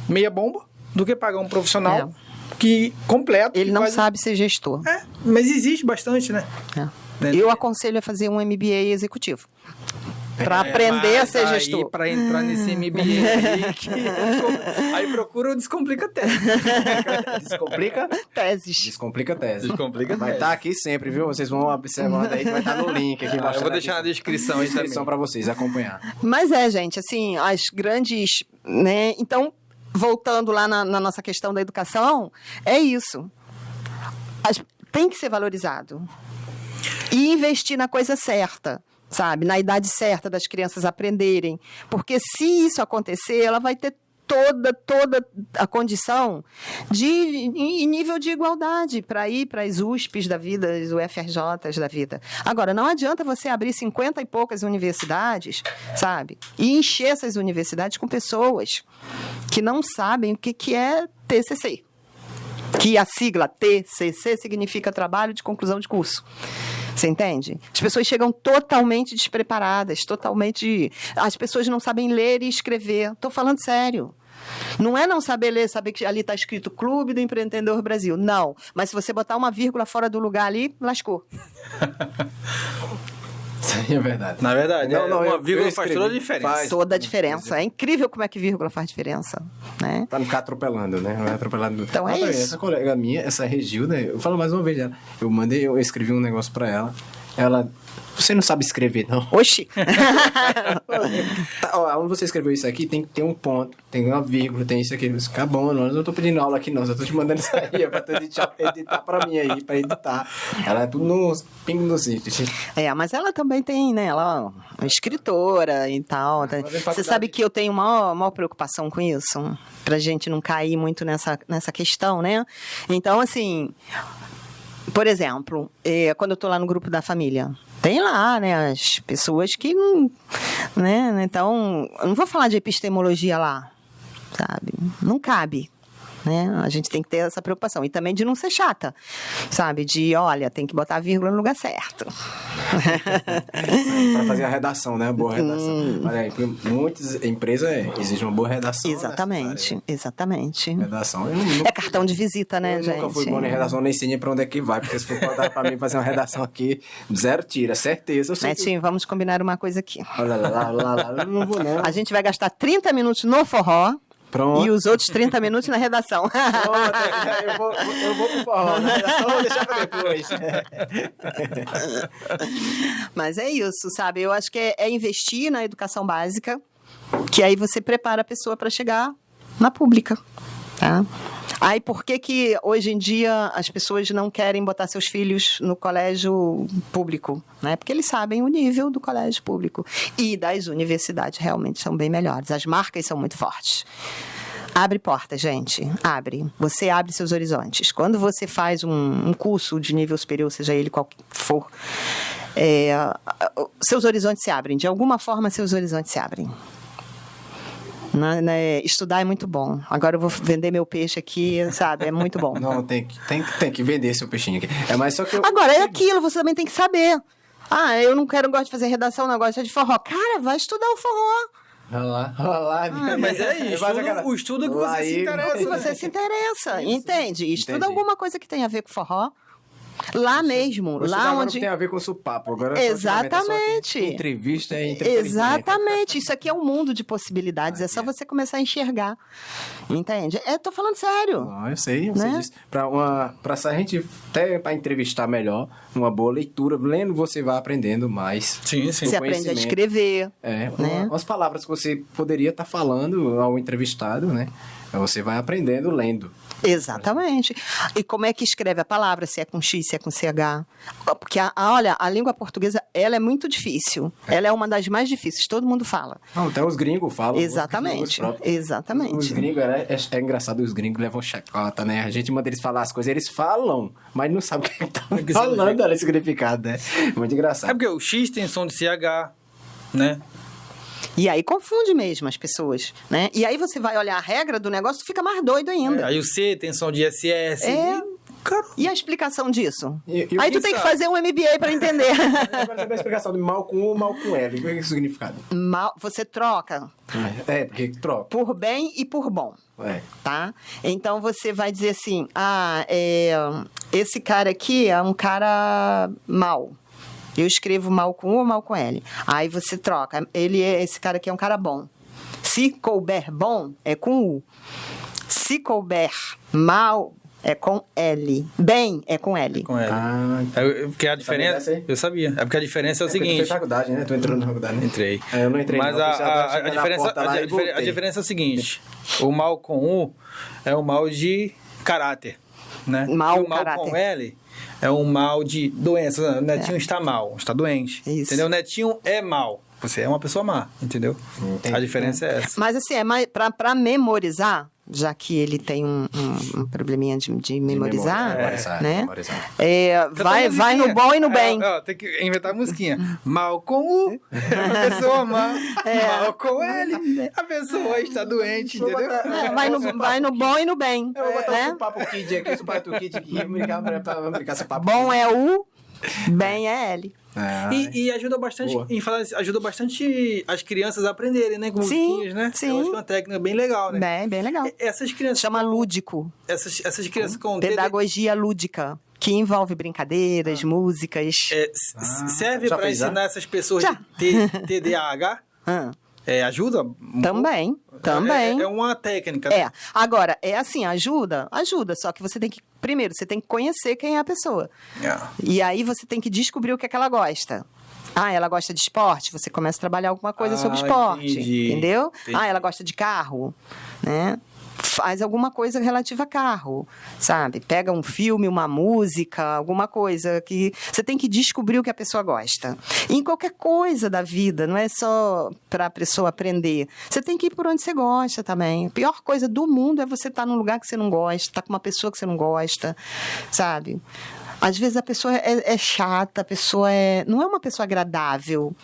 meia bomba, do que pagar um profissional que completo. Ele não sabe ser gestor. Mas existe bastante, né? Eu aconselho a fazer um MBA executivo. Para aprender a ser gestor. Para entrar nesse MBA aí procura o Descomplica Tese. Descomplica Teses. Descomplica Tese. Descomplica vai estar aqui sempre, viu? Vocês vão observando aí, vai estar no link aqui. Eu vou deixar na descrição aí também. Para vocês acompanhar. Mas gente, assim, as grandes, né? Então, voltando lá na nossa questão da educação, é isso. Tem que ser valorizado. E investir na coisa certa. Sabe, na idade certa das crianças aprenderem. Porque se isso acontecer, ela vai ter toda a condição em nível de igualdade para ir para as USPs da vida, as UFRJs da vida. Agora, não adianta você abrir 50 e poucas universidades, sabe? E encher essas universidades com pessoas que não sabem o que é TCC. Que a sigla TCC significa Trabalho de Conclusão de Curso. Você entende? As pessoas chegam totalmente despreparadas, as pessoas não sabem ler e escrever. Estou falando sério. Não é não saber ler, saber que ali está escrito Clube do Empreendedor Brasil. Não. Mas se você botar uma vírgula fora do lugar ali, lascou. Isso aí é verdade. Na verdade, uma vírgula faz toda a diferença. Toda a diferença. É incrível como é que vírgula faz diferença. Né? Pra não ficar atropelando, né? Não é atropelando. Então é isso. Essa colega minha, essa Regilda, eu falo mais uma vez dela. Eu escrevi um negócio pra ela. Ela... Você não sabe escrever, não. Oxi! Onde você escreveu isso aqui, tem que ter um ponto, tem uma vírgula, tem isso aqui. Fica bom, não, eu não tô pedindo aula aqui, não. Só tô te mandando isso aí, é pra tu editar pra mim aí, pra editar. Ela é tudo no pingo no sítio. Mas ela também tem, né? Ela é escritora e tal. Você sabe que eu tenho maior preocupação com isso? Pra gente não cair muito nessa questão, né? Então, assim... Por exemplo, quando eu estou lá no grupo da família, Tem lá, né, as pessoas que não, né, então, eu não vou falar de epistemologia lá, sabe? Não cabe. Né? A gente tem que ter essa preocupação. E também de não ser chata, sabe? De, olha, tem que botar a vírgula no lugar certo. Para fazer a redação, né? Boa redação. Olha aí, muitas empresas exigem uma boa redação. Exatamente, exatamente. Redação. É cartão de visita, né, gente? Eu nunca fui bom em redação, nem sei nem para onde é que vai, porque se for botar para mim fazer uma redação aqui, zero tira, certeza. Eu sei Netinho, vamos combinar uma coisa aqui. Olha lá, eu não vou não. A gente vai gastar 30 minutos no forró. Pronto. E os outros 30 minutos na redação. Pronto, eu vou pro forró, na redação vou deixar para depois. Mas é isso, sabe? Eu acho que é investir na educação básica, que aí você prepara a pessoa para chegar na pública, tá? Aí, por que hoje em dia as pessoas não querem botar seus filhos no colégio público? Né? Porque eles sabem o nível do colégio público. E das universidades realmente são bem melhores. As marcas são muito fortes. Abre porta, gente. Abre. Você abre seus horizontes. Quando você faz um curso de nível superior, seja ele qual for, seus horizontes se abrem. De alguma forma, seus horizontes se abrem. Estudar é muito bom. Agora eu vou vender meu peixe aqui, sabe? É muito bom. Não, tem que vender seu peixinho aqui. É mais só que Agora, é aquilo, você também tem que saber. Ah, eu não gosto de fazer redação, não gosto de forró. Cara, vai estudar o forró. Olha lá. Mas é isso, o estudo que você se interessa. Que você se interessa, entende? Estuda alguma coisa que tem a ver com forró. Lá mesmo, lá onde tem a ver com o supapo. Agora exatamente. Entrevista é exatamente. Isso aqui é um mundo de possibilidades. É só você começar a enxergar, entende? Tô falando sério. Não, eu sei disso. Para a gente até para entrevistar melhor, uma boa leitura, lendo você vai aprendendo mais. Sim. Você aprende a escrever. Né? As palavras que você poderia estar falando ao entrevistado, né? Você vai aprendendo lendo. Exatamente. E como é que escreve a palavra? Se é com X, se é com CH? Porque, olha, a língua portuguesa, ela é muito difícil. Ela é uma das mais difíceis, todo mundo fala. Não, até os gringos falam. Exatamente, exatamente. Os gringos, é engraçado, os gringos levam chacota, né? A gente manda eles falar as coisas, eles falam, mas não sabem o que estão falando, olha o significado, né? Muito engraçado. É porque o X tem som de CH, né? E aí confunde mesmo as pessoas, né? E aí você vai olhar a regra do negócio, tu fica mais doido ainda. Aí o C tem som de SS. E a explicação disso? E aí tu tem que fazer um MBA para entender. Eu quero saber a explicação de mal com U, mal com L. O que é o significado? Você troca. Porque troca. Por bem e por bom. Tá? Então você vai dizer assim, esse cara aqui é um cara mau. Eu escrevo mal com U ou mal com L. Aí você troca. Esse cara aqui é um cara bom. Se couber bom, é com U. Se couber mal, é com L. Bem, é com L. Com L. Porque a diferença... Eu sabia. É porque a diferença é o seguinte... Tu fez faculdade, né? Tu entrou na faculdade, né? Entrei. Eu não entrei. Mas a diferença é o seguinte. O mal com U é o mal de caráter. Né? Mal, e o mal com L é um mal de doença. O Netinho está mal, está doente. Isso. Entendeu? O Netinho é mal. Você é uma pessoa má, entendeu? Entendi. A diferença é essa. Mas assim, para memorizar, já que ele tem um probleminha de memorizar, né? Vai no bom e no bem. Tem que inventar a musiquinha. Mal com U, a pessoa má. Mal com L, a pessoa está doente, entendeu? Vai no bom e no bem. Eu vou botar o Papo Kid aqui, o Papo Kid aqui, vamos brincar esse papo. Bom é U, bem é L. E ajuda bastante, ajuda bastante as crianças a aprenderem, né? Com musiquinhas, né? Sim. Eu acho que é uma técnica bem legal, né? Bem legal. Essas crianças... Chama lúdico. Essas crianças com... Pedagogia lúdica, que envolve brincadeiras, músicas. Serve para ensinar essas pessoas de TDAH? Ajuda? Também. É uma técnica. Agora, assim, ajuda, só que você tem que, primeiro, você tem que conhecer quem é a pessoa. E aí você tem que descobrir o que é que ela gosta. Ela gosta de esporte, você começa a trabalhar alguma coisa sobre esporte, entendeu? Ela gosta de carro, né? Faz alguma coisa relativa a carro, sabe? Pega um filme, uma música, alguma coisa que... Você tem que descobrir o que a pessoa gosta. E em qualquer coisa da vida, não é só para a pessoa aprender. Você tem que ir por onde você gosta também. A pior coisa do mundo é você estar num lugar que você não gosta, estar com uma pessoa que você não gosta, sabe? Às vezes a pessoa é chata, a pessoa não é uma pessoa agradável,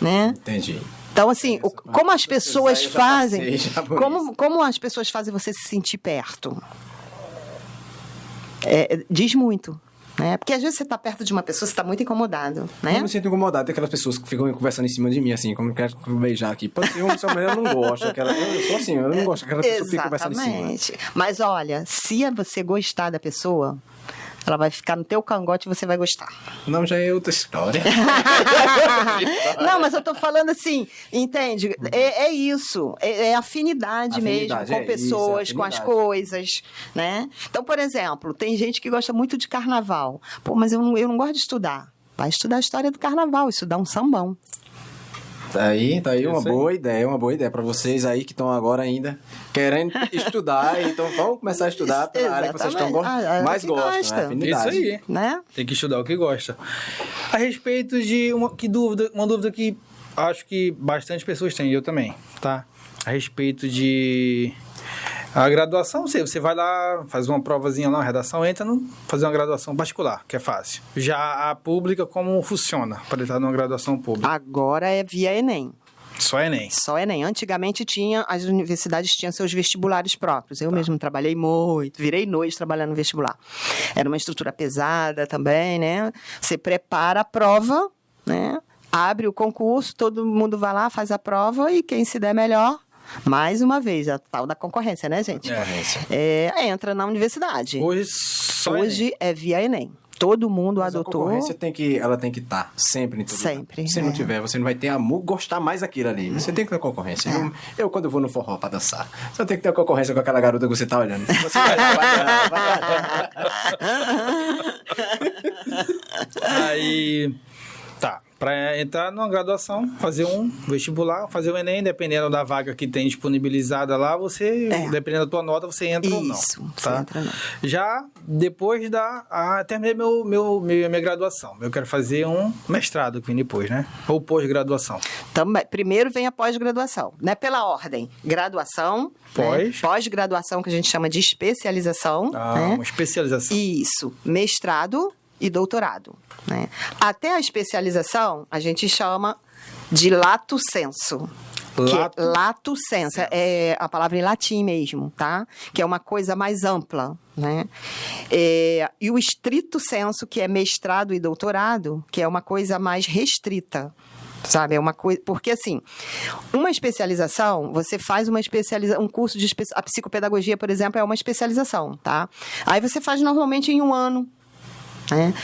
né? Entendi. Então, assim, como as pessoas fazem... Como as pessoas fazem você se sentir perto? Diz muito. Né? Porque às vezes você está perto de uma pessoa, você está muito incomodado, né? Eu me sinto incomodado, tem aquelas pessoas que ficam conversando em cima de mim, assim, como quer beijar aqui. Pode ser uma pessoa, mas eu não gosto. Eu sou assim, eu não gosto daquela pessoa que fica conversando em cima. Mas olha, se você gostar da pessoa, ela vai ficar no teu cangote e você vai gostar. Não, já é outra história. Não, mas eu tô falando assim, entende? É isso, é afinidade mesmo com pessoas, isso, com as coisas, né? Então, por exemplo, tem gente que gosta muito de carnaval. Pô, mas eu não gosto de estudar. Vai estudar a história do carnaval, estudar um sambão. Tá aí uma boa ideia para vocês aí que estão agora ainda querendo estudar, então vamos começar a estudar pela área que vocês estão mais gostam, né? Isso aí, né? Tem que estudar o que gosta. A respeito de uma dúvida que acho que bastante pessoas têm, eu também, tá? A respeito de a graduação, você vai lá, faz uma provazinha lá, uma redação, entra fazer uma graduação particular, que é fácil. Já a pública, como funciona para entrar numa graduação pública? Agora é via Enem. Só Enem? Só Enem. Antigamente as universidades tinham seus vestibulares próprios. Eu mesmo trabalhei muito, virei noite trabalhando no vestibular. Era uma estrutura pesada também, né? Você prepara a prova, né? Abre o concurso, todo mundo vai lá, faz a prova e quem se der melhor... Mais uma vez, a tal da concorrência, né, gente? Entra na universidade. Hoje é via Enem. Todo mundo adotou. A concorrência ela tem que estar sempre em tudo. Sempre. Se não tiver, você não vai ter amor, gostar mais daquilo ali. Você tem que ter concorrência. Eu, quando eu vou no forró pra dançar, você tem que ter concorrência com aquela garota que você tá olhando. Você vai lá. Aí... Tá, para entrar numa graduação, fazer um vestibular, fazer o Enem, dependendo da vaga que tem disponibilizada lá, dependendo da tua nota, você entra ou não. Isso, tá? você entra não. Já depois terminei minha graduação, eu quero fazer um mestrado que vem depois, né? Ou pós-graduação. Também, primeiro vem a pós-graduação, né? Pela ordem, graduação, pós-graduação, que a gente chama de especialização. Né? Uma especialização. Isso, mestrado e doutorado, né? Até a especialização, a gente chama de lato sensu. Lato sensu é a palavra em latim mesmo, tá? Que é uma coisa mais ampla, né? E o estrito sensu, que é mestrado e doutorado, que é uma coisa mais restrita. Sabe, é uma coisa... Porque, assim, uma especialização, você faz um curso de... A psicopedagogia, por exemplo, é uma especialização, tá? Aí você faz normalmente em 1 ano, né?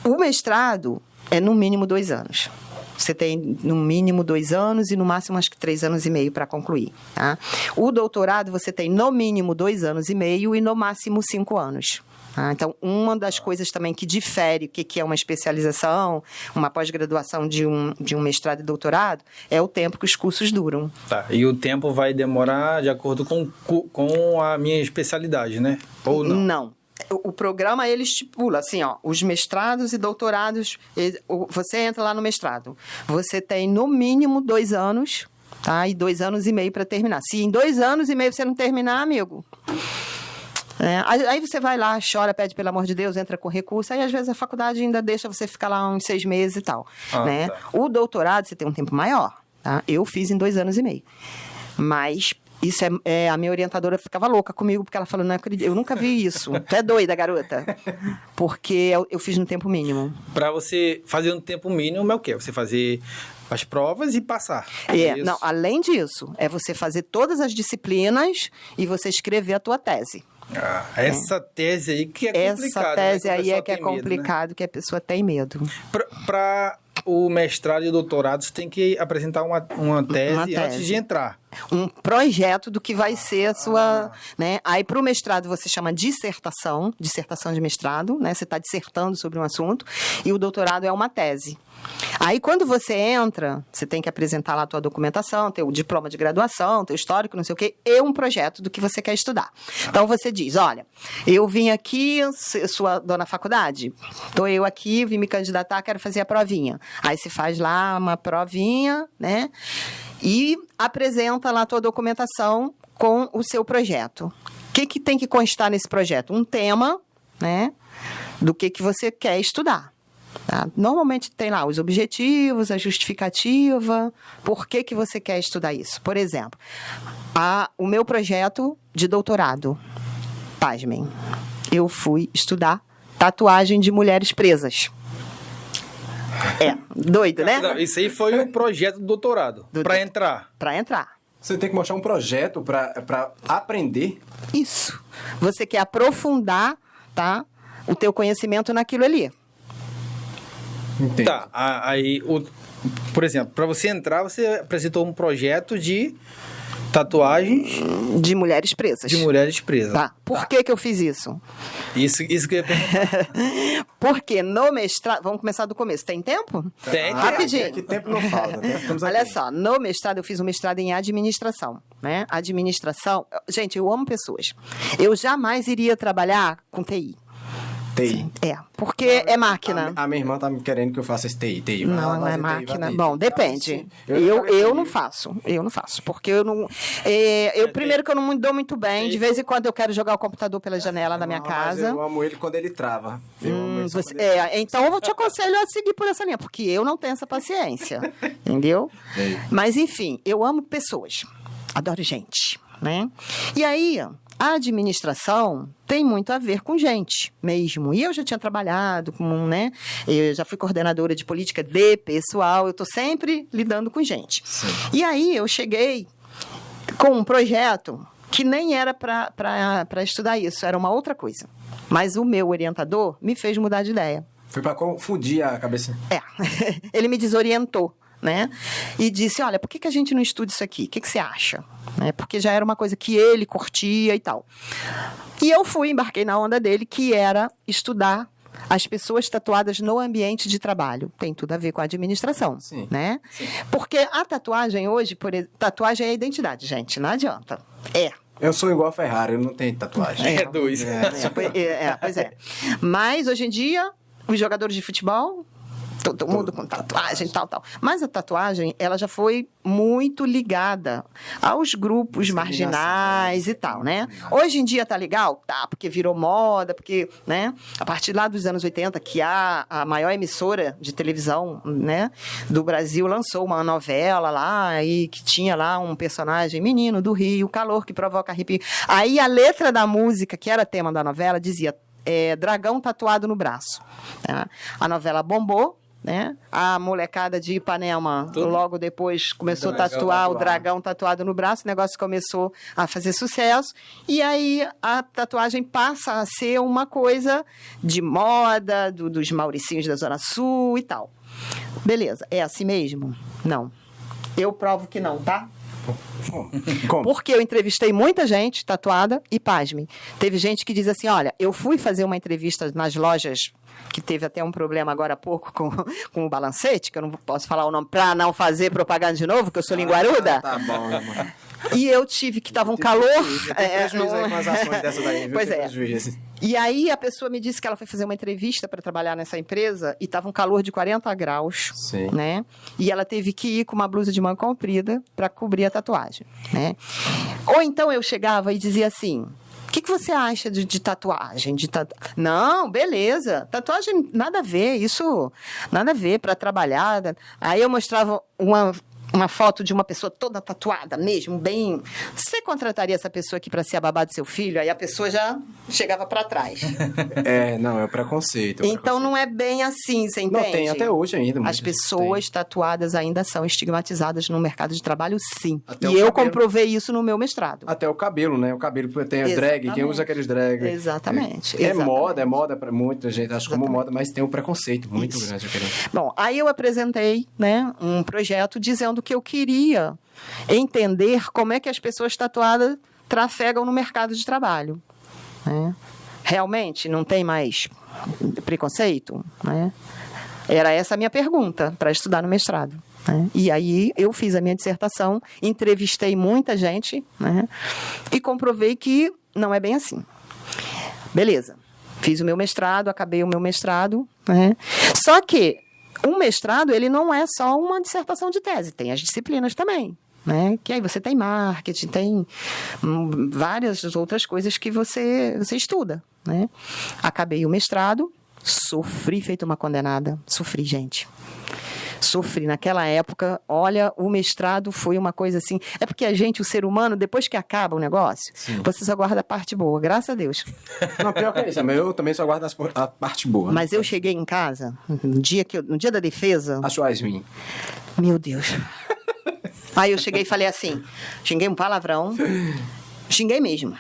O mestrado é no mínimo 2 anos. Você tem no mínimo 2 anos e no máximo acho que 3 anos e meio para concluir. Tá? O doutorado você tem no mínimo 2 anos e meio e no máximo 5 anos. Tá? Então, uma das coisas também que difere o que é uma especialização, uma pós-graduação de um mestrado e doutorado, é o tempo que os cursos duram. Tá, e o tempo vai demorar de acordo com a minha especialidade, né? Ou não? Não. O programa, ele estipula, assim, os mestrados e doutorados, você entra lá no mestrado, você tem no mínimo 2 anos, tá? E 2 anos e meio para terminar. Se em 2 anos e meio você não terminar, amigo... aí você vai lá, chora, pede pelo amor de Deus, entra com recurso, aí às vezes a faculdade ainda deixa você ficar lá uns 6 meses e tal, né? Tá. O doutorado, você tem um tempo maior, tá? Eu fiz em 2 anos e meio, mas... Isso a minha orientadora ficava louca comigo, porque ela falou, não acredito, eu nunca vi isso. Tu é doida, garota. Porque eu fiz no tempo mínimo. Para você fazer no tempo mínimo é o quê? Você fazer as provas e passar. Não, além disso, é você fazer todas as disciplinas e você escrever a tua tese. Essa tese aí que é complicada. Essa tese aí é que é complicado, complicado, né? Que a pessoa tem medo. Para o mestrado e o doutorado, você tem que apresentar uma tese antes de entrar. Um projeto do que vai ser a sua... Né? Aí, para o mestrado, você chama dissertação de mestrado, né? Você está dissertando sobre um assunto, e o doutorado é uma tese. Aí, quando você entra, você tem que apresentar lá a tua documentação, teu diploma de graduação, teu histórico, não sei o quê, e um projeto do que você quer estudar. Então, você diz, olha, eu vim aqui, sua dona faculdade, estou eu aqui, vim me candidatar, quero fazer a provinha. Aí, você faz lá uma provinha, né? E apresenta lá a tua documentação com o seu projeto. O que tem que constar nesse projeto? Um tema, né? do que você quer estudar. Tá? Normalmente tem lá os objetivos, a justificativa, por que você quer estudar isso. Por exemplo, o meu projeto de doutorado, pasmem, eu fui estudar tatuagem de mulheres presas. Doido, né? Não, isso aí foi o projeto do doutorado, para entrar. Para entrar. Você tem que mostrar um projeto para aprender. Isso. Você quer aprofundar, tá, o teu conhecimento naquilo ali. Entendi. Tá, aí, por exemplo, para você entrar, você apresentou um projeto de tatuagens de mulheres presas. Tá. Por que eu fiz isso? Isso que eu ia perguntar. Porque no mestrado... Vamos começar do começo. Tem tempo? Tem. Rapidinho. Que tempo não falta. Olha só, no mestrado eu fiz um mestrado em administração, né? Administração... Gente, eu amo pessoas. Eu jamais iria trabalhar com TI. TI. Porque é máquina. A minha irmã tá me querendo que eu faça esse TI. Não é máquina. Bom, depende. Eu não faço. Eu não faço. Porque eu não... primeiro que eu não me dou muito bem. De vez em quando eu quero jogar o computador pela janela da minha casa. Mas eu amo ele quando ele trava. Então eu te aconselho a seguir por essa linha. Porque eu não tenho essa paciência. Entendeu? Mas, enfim, eu amo pessoas. Adoro gente, né? E aí... A administração tem muito a ver com gente mesmo. E eu já tinha trabalhado com, né? Eu já fui coordenadora de política de pessoal. Eu estou sempre lidando com gente. Sim. E aí eu cheguei com um projeto que nem era para estudar isso. Era uma outra coisa. Mas o meu orientador me fez mudar de ideia. Foi para confundir a cabeça. Ele me desorientou. Né? E disse, olha, por que a gente não estuda isso aqui? O que você acha? Porque já era uma coisa que ele curtia e tal. E eu embarquei na onda dele, que era estudar as pessoas tatuadas no ambiente de trabalho. Tem tudo a ver com a administração. Sim. Né? Sim. Porque a tatuagem hoje, tatuagem é a identidade, gente, não adianta. Eu sou igual a Ferrari, eu não tenho tatuagem. Dois. Pois é. Mas, hoje em dia, os jogadores de futebol... Todo mundo com tatuagem, tal. Mas a tatuagem, ela já foi muito ligada aos grupos marginais e tal, né? Hoje em dia tá legal? Tá, porque virou moda, porque, né? A partir lá dos anos 80, que a maior emissora de televisão, né, do Brasil lançou uma novela lá, e que tinha lá um personagem menino do Rio, calor que provoca arrepio. Aí a letra da música, que era tema da novela, dizia dragão tatuado no braço. Tá? A novela bombou, né? A molecada de Ipanema logo depois começou a tatuar o dragão tatuado no braço, o negócio começou a fazer sucesso, e aí a tatuagem passa a ser uma coisa de moda, dos mauricinhos da Zona Sul e tal. Beleza, é assim mesmo? Não. Eu provo que não, tá? Como? Porque eu entrevistei muita gente tatuada e, pasme, teve gente que diz assim, olha, eu fui fazer uma entrevista nas lojas, que teve até um problema agora há pouco com o Balancete, que eu não posso falar o nome para não fazer propaganda de novo, que eu sou linguaruda. Tá bom, amor. E eu tive que estava um calor. Prejuízo aí com as ações dessa daí, viu? Pois é. Prejuízo. E aí a pessoa me disse que ela foi fazer uma entrevista para trabalhar nessa empresa e estava um calor de 40 graus, Sim. né? E ela teve que ir com uma blusa de manga comprida para cobrir a tatuagem, né? Ou então eu chegava e dizia assim: o que você acha de tatuagem? Não, beleza. Tatuagem, nada a ver. Isso, nada a ver para trabalhar. Aí eu mostrava uma foto de uma pessoa toda tatuada mesmo, bem... Você contrataria essa pessoa aqui para ser a babá do seu filho? Aí a pessoa já chegava para trás. Não, é o preconceito. Então não é bem assim, você entende? Não, tem até hoje ainda. As pessoas tatuadas ainda são estigmatizadas no mercado de trabalho, sim. Até e eu comprovei isso no meu mestrado. Até o cabelo, né? O cabelo tem a drag, quem usa aqueles drag. Exatamente. É moda para muita gente, acho como moda, mas tem um preconceito muito grande. Bom, aí eu apresentei, né, um projeto dizendo que eu queria entender como é que as pessoas tatuadas trafegam no mercado de trabalho. Né? Realmente não tem mais preconceito? Né? Era essa a minha pergunta para estudar no mestrado. Né? E aí eu fiz a minha dissertação, entrevistei muita gente, né, e comprovei que não é bem assim. Beleza, fiz o meu mestrado, acabei o meu mestrado, né? Só que um mestrado, ele não é só uma dissertação de tese, tem as disciplinas também, né? Que aí você tem marketing, tem várias outras coisas que você estuda, né? Acabei o mestrado Sofri feito uma condenada. Sofri, gente. Sofri naquela época. Olha, o mestrado foi uma coisa assim. É porque a gente, o ser humano, depois que acaba o negócio, você só guarda a parte boa, graças a Deus. Não, pior que é isso. Eu também só guardo a parte boa. Mas eu cheguei em casa, no dia da defesa. Acho ruim. Meu Deus. Aí eu cheguei e falei assim, xinguei um palavrão, xinguei mesmo.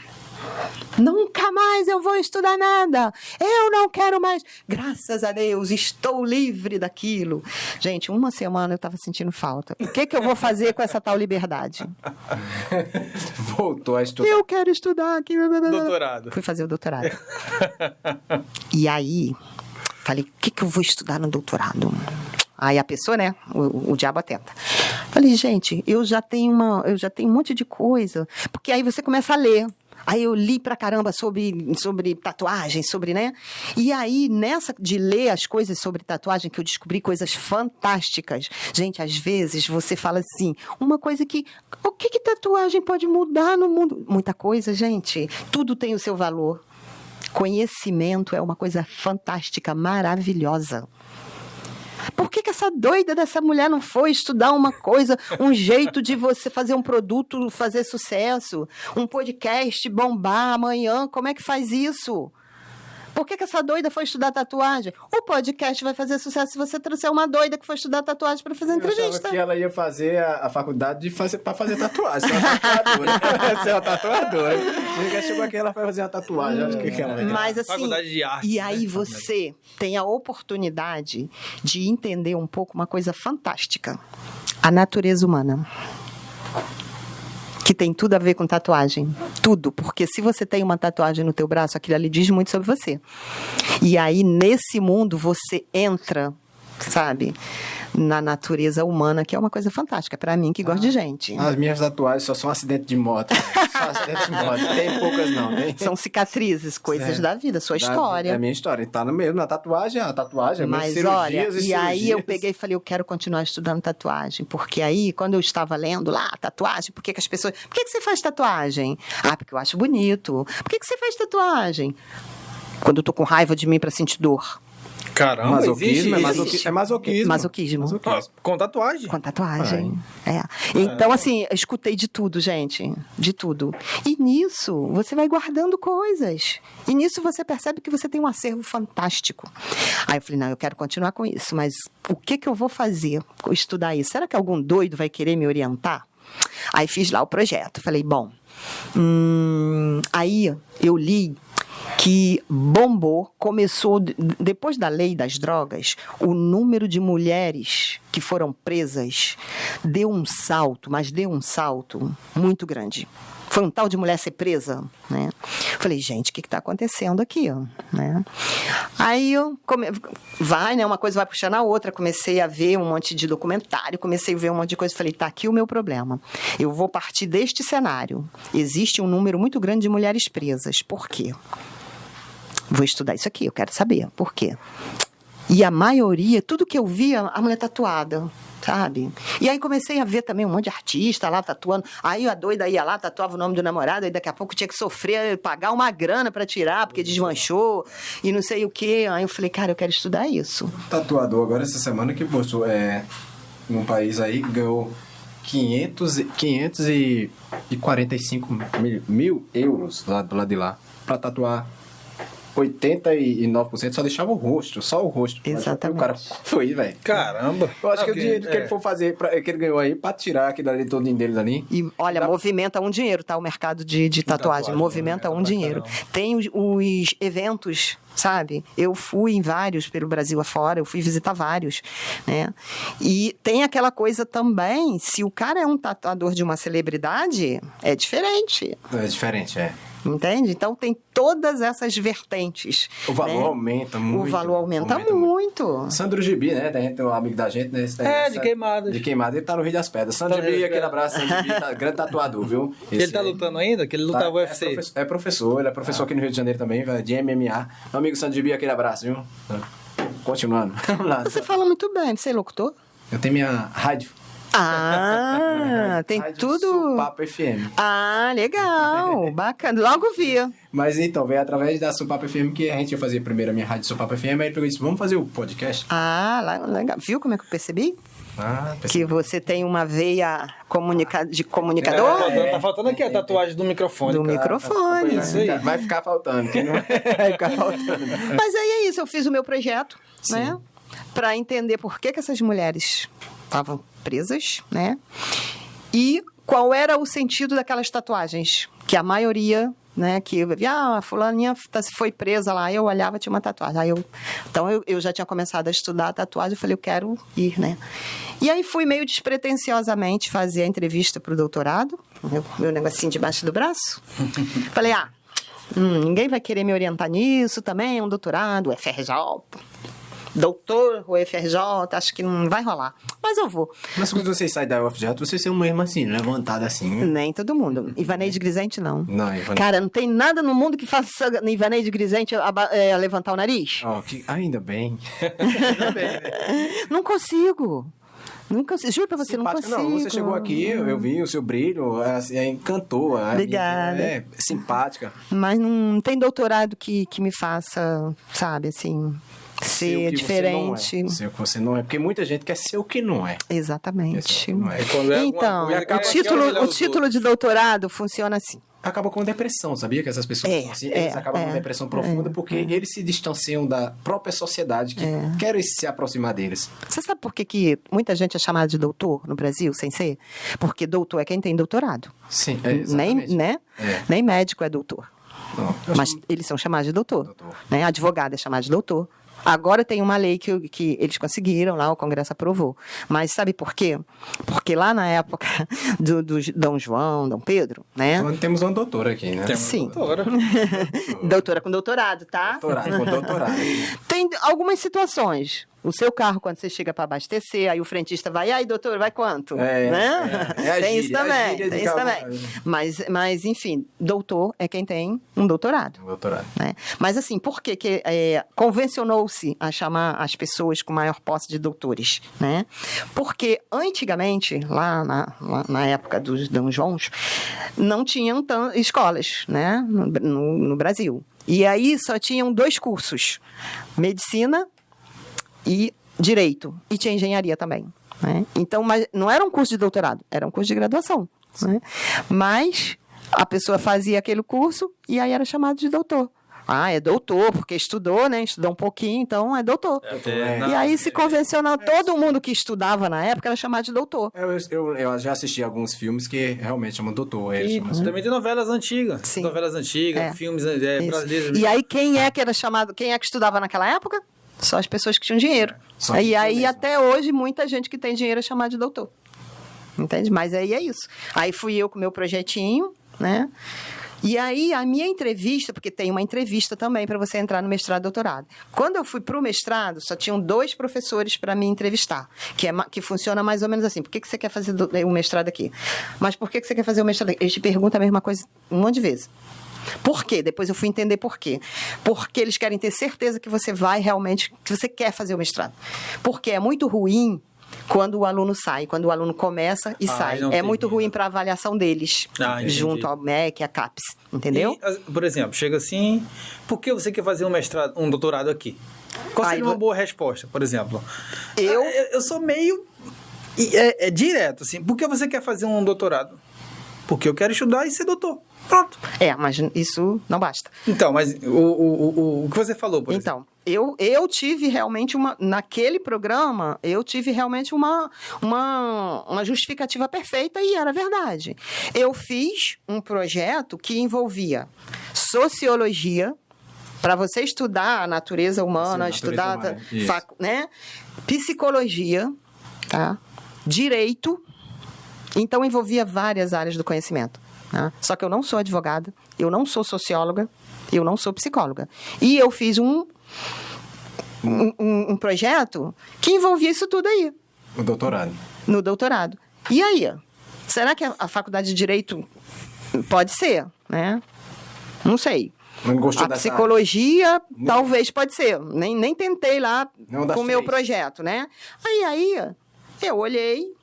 Nunca mais eu vou estudar nada. Eu não quero mais. Graças a Deus, estou livre daquilo. Gente, uma semana eu estava sentindo falta. O que eu vou fazer com essa tal liberdade? Voltou a estudar. Eu quero estudar aqui. Doutorado. Fui fazer o doutorado. E aí, falei, o que eu vou estudar no doutorado? Aí a pessoa, né, o diabo atenta. Falei, gente, eu já tenho um monte de coisa. Porque aí você começa a ler. Aí eu li pra caramba sobre tatuagem, né? E aí, nessa de ler as coisas sobre tatuagem, que eu descobri coisas fantásticas. Gente, às vezes você fala assim, uma coisa que... O que tatuagem pode mudar no mundo? Muita coisa, gente. Tudo tem o seu valor. Conhecimento é uma coisa fantástica, maravilhosa. Por que essa doida dessa mulher não foi estudar uma coisa, um jeito de você fazer um produto, fazer sucesso, um podcast bombar amanhã? Como é que faz isso? Por que essa doida foi estudar tatuagem? O podcast vai fazer sucesso se você trouxer uma doida que foi estudar tatuagem para fazer entrevista. Eu achava que ela ia fazer a faculdade para fazer tatuagem. Ser uma tatuadora. Ser uma tatuadora. Chegou aqui, ela vai fazer uma tatuagem. Acho que ela vai. Mas assim, faculdade de arte, e aí você tem a oportunidade de entender um pouco uma coisa fantástica. A natureza humana. Que tem tudo a ver com tatuagem. Tudo. Porque se você tem uma tatuagem no teu braço, aquilo ali diz muito sobre você. E aí, nesse mundo, você entra, sabe, na natureza humana, que é uma coisa fantástica. Pra mim, que gosta de gente. As minhas tatuagens só são acidente de moto. Só acidente de moto. Tem poucas, não. São cicatrizes, coisas da vida, sua história. É a minha história. Tá no mesmo, na tatuagem, mas olha, e aí eu peguei e falei, eu quero continuar estudando tatuagem, porque aí, quando eu estava lendo lá, tatuagem, por que as pessoas... Por que você faz tatuagem? Ah, porque eu acho bonito. Por que você faz tatuagem? Quando eu tô com raiva de mim pra sentir dor. Caramba, masoquismo, existe. é masoquismo. Masoquismo. Com tatuagem? Com tatuagem. É. Então, assim, eu escutei de tudo, gente. De tudo. E nisso, você vai guardando coisas. E nisso você percebe que você tem um acervo fantástico. Aí eu falei, não, eu quero continuar com isso, mas o que eu vou fazer? Estudar isso. Será que algum doido vai querer me orientar? Aí fiz lá o projeto. Falei, bom... Aí eu li que bombou, começou, depois da lei das drogas, o número de mulheres que foram presas deu um salto, mas deu um salto muito grande. Foi um tal de mulher ser presa, né? Falei, gente, o que está acontecendo aqui, né? Aí né? Uma coisa vai puxando a outra. Comecei a ver um monte de documentário, comecei a ver um monte de coisa. Falei, tá aqui o meu problema. Eu vou partir deste cenário. Existe um número muito grande de mulheres presas. Por quê? Vou estudar isso aqui, eu quero saber. Por quê? E a maioria, tudo que eu via, a mulher tatuada. Sabe? E aí comecei a ver também um monte de artista lá tatuando. Aí a doida ia lá, tatuava o nome do namorado, e daqui a pouco tinha que sofrer, pagar uma grana pra tirar, porque desmanchou, e não sei o quê. Aí eu falei, cara, eu quero estudar isso. O tatuador agora, essa semana, que postou, num país aí, ganhou 545 mil euros do lado de lá, pra tatuar. 89% só deixava o rosto, só o rosto. Exatamente. O cara foi, velho. Caramba. Eu acho que o dinheiro que ele for fazer, que ele ganhou aí, pra tirar aquilo ali, todo o deles ali. E olha, movimenta um dinheiro, tá? O mercado de tatuagem. Movimenta um dinheiro. Tem os eventos, sabe? Eu fui em vários pelo Brasil afora, eu fui visitar vários, né? E tem aquela coisa também, se o cara é um tatuador de uma celebridade, é diferente. É diferente, Entende? Então tem todas essas vertentes. O valor aumenta muito. O valor aumenta muito. Sandro Gibi, né? Tem um amigo da gente, né? De Queimadas. De Queimadas, ele tá no Rio das Pedras. Sandro Gibi, aquele abraço, Sandro Gibi, grande tatuador, viu? Ele tá lutando ainda? Que ele lutava no UFC. Ele é professor aqui no Rio de Janeiro também, de MMA. Meu amigo Sandro Gibi, aquele abraço, viu? Continuando. Vamos lá. Você fala muito bem, você é locutor? Eu tenho minha rádio. Ah, tem Rádio tudo. Supapo FM. Ah, legal, bacana. Logo vi. Mas então, veio através da Supapo FM que a gente ia fazer primeiro a minha rádio Supapo FM, aí ele pegou e disse, vamos fazer o podcast? Ah, legal. Viu como é que eu percebi? Que você tem uma veia de comunicador? Tá faltando aqui a tatuagem do microfone. Do microfone. Isso aí. Vai ficar faltando. Que não vai ficar faltando. Mas aí é isso, eu fiz o meu projeto, né? Para entender por que essas mulheres estavam presas, né? E qual era o sentido daquelas tatuagens, que a maioria, né, que eu via, a fulaninha foi presa lá, eu olhava, tinha uma tatuagem. Então eu já tinha começado a estudar a tatuagem, eu falei, eu quero ir, né? E aí fui meio despretensiosamente fazer a entrevista para o doutorado, meu negocinho debaixo do braço. Falei, ninguém vai querer me orientar nisso também, é um doutorado, UFRJ, doutor, UFRJ, acho que não vai rolar, mas eu vou. Mas quando vocês saem da UFRJ, vocês são mesmo assim, levantada assim. Nem todo mundo. Ivaneide Grisente, não. Não, Ivaneide. Cara, não tem nada no mundo que faça Ivaneide Grisente levantar o nariz. Ainda bem. Não consigo. Juro pra você, Simpática. não consigo. Não, você chegou aqui, eu vi o seu brilho, encantou. Obrigada. Simpática. Mas não tem doutorado que me faça, sabe, assim, ser diferente. Ser o que você não é. Porque muita gente quer ser o que não é. Exatamente. Então, o título de doutorado funciona assim. Acaba com depressão, sabia? Que essas pessoas eles acabam com depressão profunda porque eles se distanciam da própria sociedade que quer se aproximar deles. Você sabe por que muita gente é chamada de doutor no Brasil, sem ser? Porque doutor é quem tem doutorado. Sim, exatamente. Nem médico é doutor. Não, mas eles são chamados de doutor. Né? Advogado é chamado de doutor. Agora tem uma lei que eles conseguiram, lá o Congresso aprovou. Mas sabe por quê? Porque lá na época do Dom João, Dom Pedro, né? Então, temos uma doutora aqui, né? Sim. Doutora com doutorado, tá? Doutorado com doutorado. Tem algumas situações. O seu carro, quando você chega para abastecer, aí o frentista vai, aí doutor, vai quanto? Tem isso também, tem isso também. Mas, enfim, doutor é quem tem um doutorado. Né? Mas, assim, por que convencionou-se a chamar as pessoas com maior posse de doutores? Né? Porque, antigamente, na época dos Dom Joãos, não tinham escolas, né? no Brasil. E aí só tinham 2 cursos, medicina e direito, e tinha engenharia também, né? Então, mas não era um curso de doutorado, era um curso de graduação, né? Mas a pessoa fazia aquele curso e aí era chamado de doutor. É doutor, porque estudou, né? Estudou um pouquinho, então é doutor. E aí se convencionou, todo mundo que estudava na época era chamado de doutor. Eu já assisti alguns filmes que realmente chamam doutor. Também tem novelas antigas. Sim. Novelas antigas, filmes brasileiros. E aí quem é que estudava naquela época? Só as pessoas que tinham dinheiro. E aí, mesmo. Até hoje, muita gente que tem dinheiro é chamada de doutor. Entende? Mas aí é isso. Aí fui eu com o meu projetinho, né? E aí, a minha entrevista, porque tem uma entrevista também para você entrar no mestrado e doutorado. Quando eu fui para o mestrado, só tinham 2 professores para me entrevistar, que funciona mais ou menos assim. Por que você quer fazer o mestrado aqui? Mas por que você quer fazer o mestrado aqui? Eles te perguntam a mesma coisa um monte de vezes. Por quê? Depois eu fui entender por quê. Porque eles querem ter certeza que você vai realmente, que você quer fazer o mestrado. Porque é muito ruim quando o aluno sai, quando o aluno começa e sai. É muito ruim para a avaliação deles, junto ao MEC, a CAPES, entendeu? E, por exemplo, chega assim, por que você quer fazer um doutorado aqui? Qual seria uma boa resposta, por exemplo? Eu sou meio direto, assim, por que você quer fazer um doutorado? Porque eu quero estudar e ser doutor. Pronto. Mas isso não basta. Então, mas o que você falou, por exemplo? Então, eu tive realmente naquele programa, eu tive realmente uma justificativa perfeita e era verdade. Eu fiz um projeto que envolvia sociologia, para você estudar a natureza humana, né? Psicologia, tá? Direito. Então, envolvia várias áreas do conhecimento. Né? Só que eu não sou advogada, eu não sou socióloga, eu não sou psicóloga. E eu fiz um projeto que envolvia isso tudo aí. No doutorado. E aí? Será que a faculdade de Direito pode ser? Né? Não sei. Não gostou a psicologia, talvez pode ser. Nem tentei lá com o meu projeto, né? Aí, eu olhei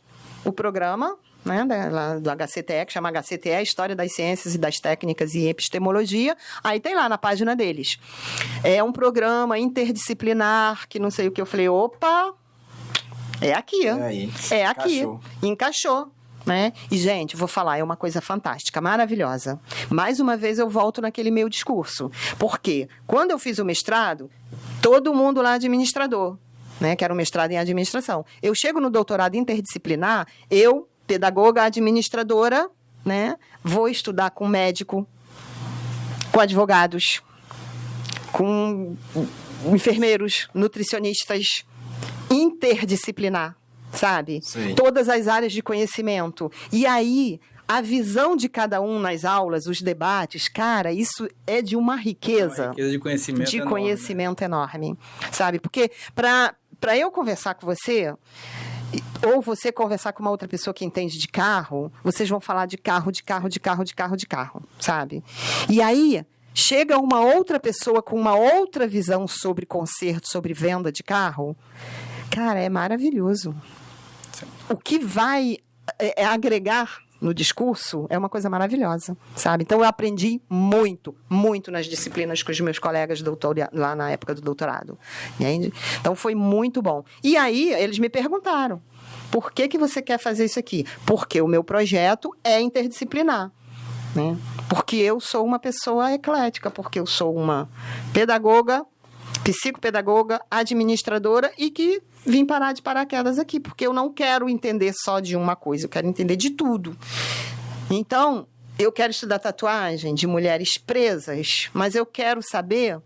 o programa, né, do HCTE, que chama HCTE, História das Ciências e das Técnicas e Epistemologia. Aí tem lá na página deles. É um programa interdisciplinar, que não sei o que. Eu falei, opa, é aqui. É aqui. Encaixou. Né? E, gente, vou falar, é uma coisa fantástica, maravilhosa. Mais uma vez eu volto naquele meu discurso. Porque quando eu fiz o mestrado, todo mundo lá é administrador, né? Que era um mestrado em administração. Eu chego no doutorado interdisciplinar, eu, pedagoga, administradora, né? Vou estudar com médico, com advogados, com enfermeiros, nutricionistas, interdisciplinar, sabe? Sim. Todas as áreas de conhecimento. E aí, a visão de cada um nas aulas, os debates, cara, isso é de uma riqueza. Uma riqueza de conhecimento enorme, conhecimento enorme, sabe? Porque para eu conversar com você, ou você conversar com uma outra pessoa que entende de carro, vocês vão falar de carro, sabe? E aí, chega uma outra pessoa com uma outra visão sobre conserto, sobre venda de carro, cara, é maravilhoso. O que vai agregar no discurso é uma coisa maravilhosa, sabe? Então, eu aprendi muito, muito nas disciplinas com os meus colegas lá na época do doutorado. Entende? Então, foi muito bom. E aí, eles me perguntaram, por que você quer fazer isso aqui? Porque o meu projeto é interdisciplinar, né? Porque eu sou uma pessoa eclética, porque eu sou uma pedagoga, psicopedagoga, administradora e que vim parar de paraquedas aqui, porque eu não quero entender só de uma coisa, eu quero entender de tudo. Então, eu quero estudar tatuagem de mulheres presas, mas eu quero saber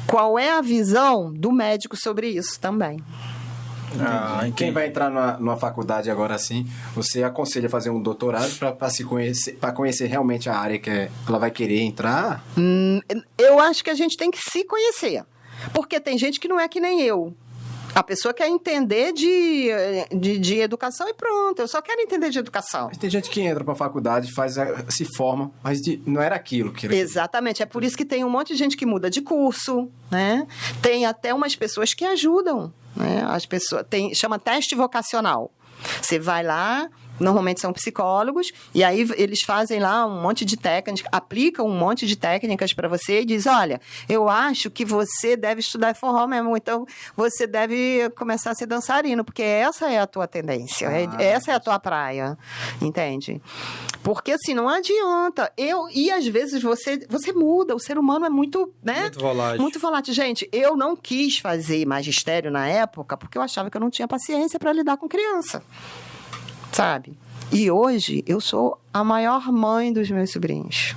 qual é a visão do médico sobre isso também. Quem vai entrar numa faculdade agora assim, você aconselha fazer um doutorado para se conhecer, para conhecer realmente a área que ela vai querer entrar? Eu acho que a gente tem que se conhecer. Porque tem gente que não é que nem eu. A pessoa quer entender de educação e pronto. Eu só quero entender de educação. Mas tem gente que entra para a faculdade, se forma, mas não era aquilo que era. Exatamente. É por isso que tem um monte de gente que muda de curso, né? Tem até umas pessoas que ajudam, né? As pessoas chama teste vocacional. Você vai lá, normalmente são psicólogos, e aí eles fazem lá um monte de técnicas, aplicam um monte de técnicas para você e diz, olha, eu acho que você deve estudar forró mesmo, então você deve começar a ser dançarino, porque essa é a tua tendência, essa é a tua praia, entende? Porque assim, não adianta. E às vezes você muda, o ser humano é muito, né? Muito volátil. Muito volátil. Gente, eu não quis fazer magistério na época porque eu achava que eu não tinha paciência para lidar com criança. Sabe? E hoje eu sou a maior mãe dos meus sobrinhos.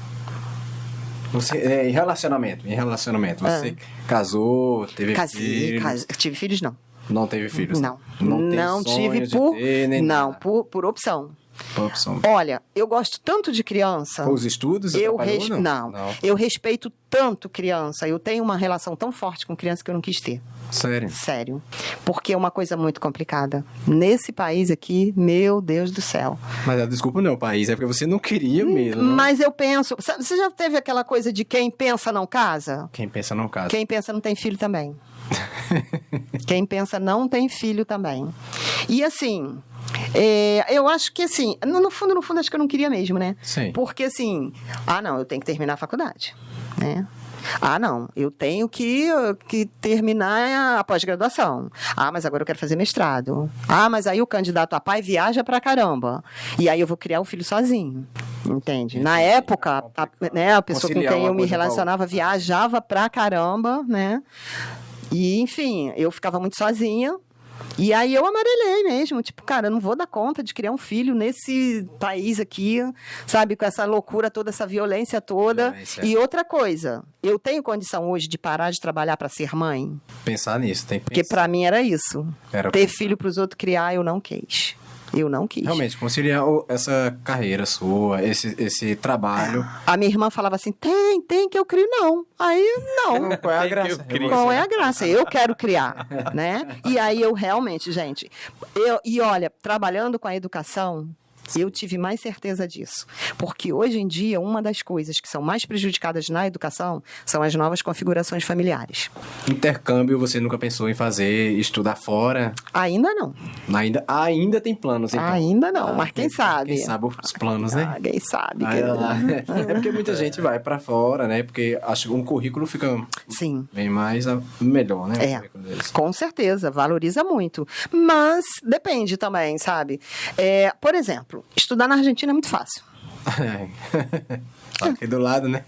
Você, em relacionamento, você casou, teve filhos? Tive filhos, não. Não teve filhos? Não. Não tive por opção. Por opção. Olha, eu gosto tanto de criança. Os estudos? Não. Eu respeito tanto criança. Eu tenho uma relação tão forte com criança que eu não quis ter. Sério. Porque é uma coisa muito complicada. Nesse país aqui, meu Deus do céu. Mas a desculpa não é o país, é porque você não queria mesmo. Mas eu penso... Você já teve aquela coisa de quem pensa não casa? Quem pensa não casa. Quem pensa não tem filho também. Quem pensa não tem filho também. E assim... eu acho que assim, no fundo, acho que eu não queria mesmo, né? Sim. Porque assim, não, eu tenho que terminar a faculdade, né? Não, eu tenho que terminar a pós-graduação. Mas agora eu quero fazer mestrado. Mas aí o candidato a pai viaja pra caramba. E aí eu vou criar o filho sozinho, entende? Na época, a pessoa com quem eu me relacionava viajava pra caramba, né? E, enfim, eu ficava muito sozinha. E aí eu amarelei mesmo, tipo, cara, eu não vou dar conta de criar um filho nesse país aqui, sabe, com essa loucura toda, essa violência toda. E outra coisa, eu tenho condição hoje de parar de trabalhar para ser mãe? Pensar nisso, tem que Porque para mim era isso. Ter filho para os outros criar, eu não quis. Eu não quis. Realmente, conciliar essa carreira sua, esse trabalho. A minha irmã falava assim, tem que eu crio, não. Aí, não. Qual é a graça? Qual é a graça? Eu quero criar, né? E aí eu realmente, gente... E olha, trabalhando com a educação, Eu tive mais certeza disso. Porque hoje em dia, uma das coisas que são mais prejudicadas na educação são as novas configurações familiares. Intercâmbio, você nunca pensou em fazer, estudar fora? Ainda não. Ainda tem planos, então? Ainda não, mas quem sabe? Quem sabe os planos, né? Quem sabe. É porque muita gente vai pra fora, né? Porque acho que um currículo fica Sim. bem mais melhor, né? Com certeza, valoriza muito. Mas depende também, sabe? Por exemplo, estudar na Argentina é muito fácil. Tá aqui do lado, né?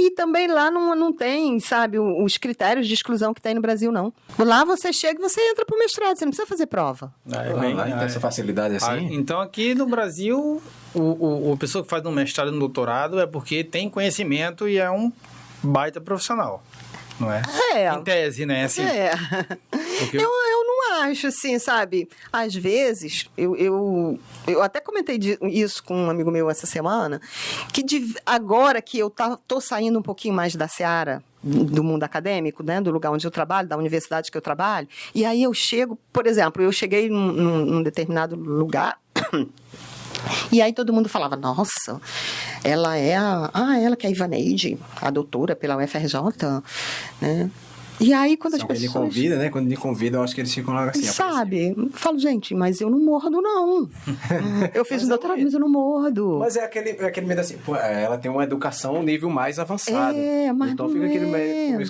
E também lá não tem, sabe, os critérios de exclusão que tem no Brasil, não. Lá você chega e você entra pro mestrado, você não precisa fazer prova. Tem essa facilidade assim? Então, aqui no Brasil, a pessoa que faz um mestrado e um doutorado é porque tem conhecimento e é um baita profissional. Não é? Em tese, né? Assim, porque... eu não acho, assim, sabe? Às vezes, eu até comentei isso com um amigo meu essa semana, que agora que eu tô saindo um pouquinho mais da seara do mundo acadêmico, né? Do lugar onde eu trabalho, da universidade que eu trabalho, e aí eu chego, por exemplo, eu cheguei num determinado lugar... E aí todo mundo falava, nossa, ela é ela que é a Ivaneide, a doutora pela UFRJ, né? E aí, quando as pessoas... Ele convida, né? Quando ele convida, eu acho que eles ficam lá assim... Sabe? Eu falo, gente, mas eu não mordo, não. Eu fiz um doutorado, mas eu não mordo. Mas é aquele medo assim, pô, ela tem uma educação um nível mais avançado. Mas então fica aquele medo...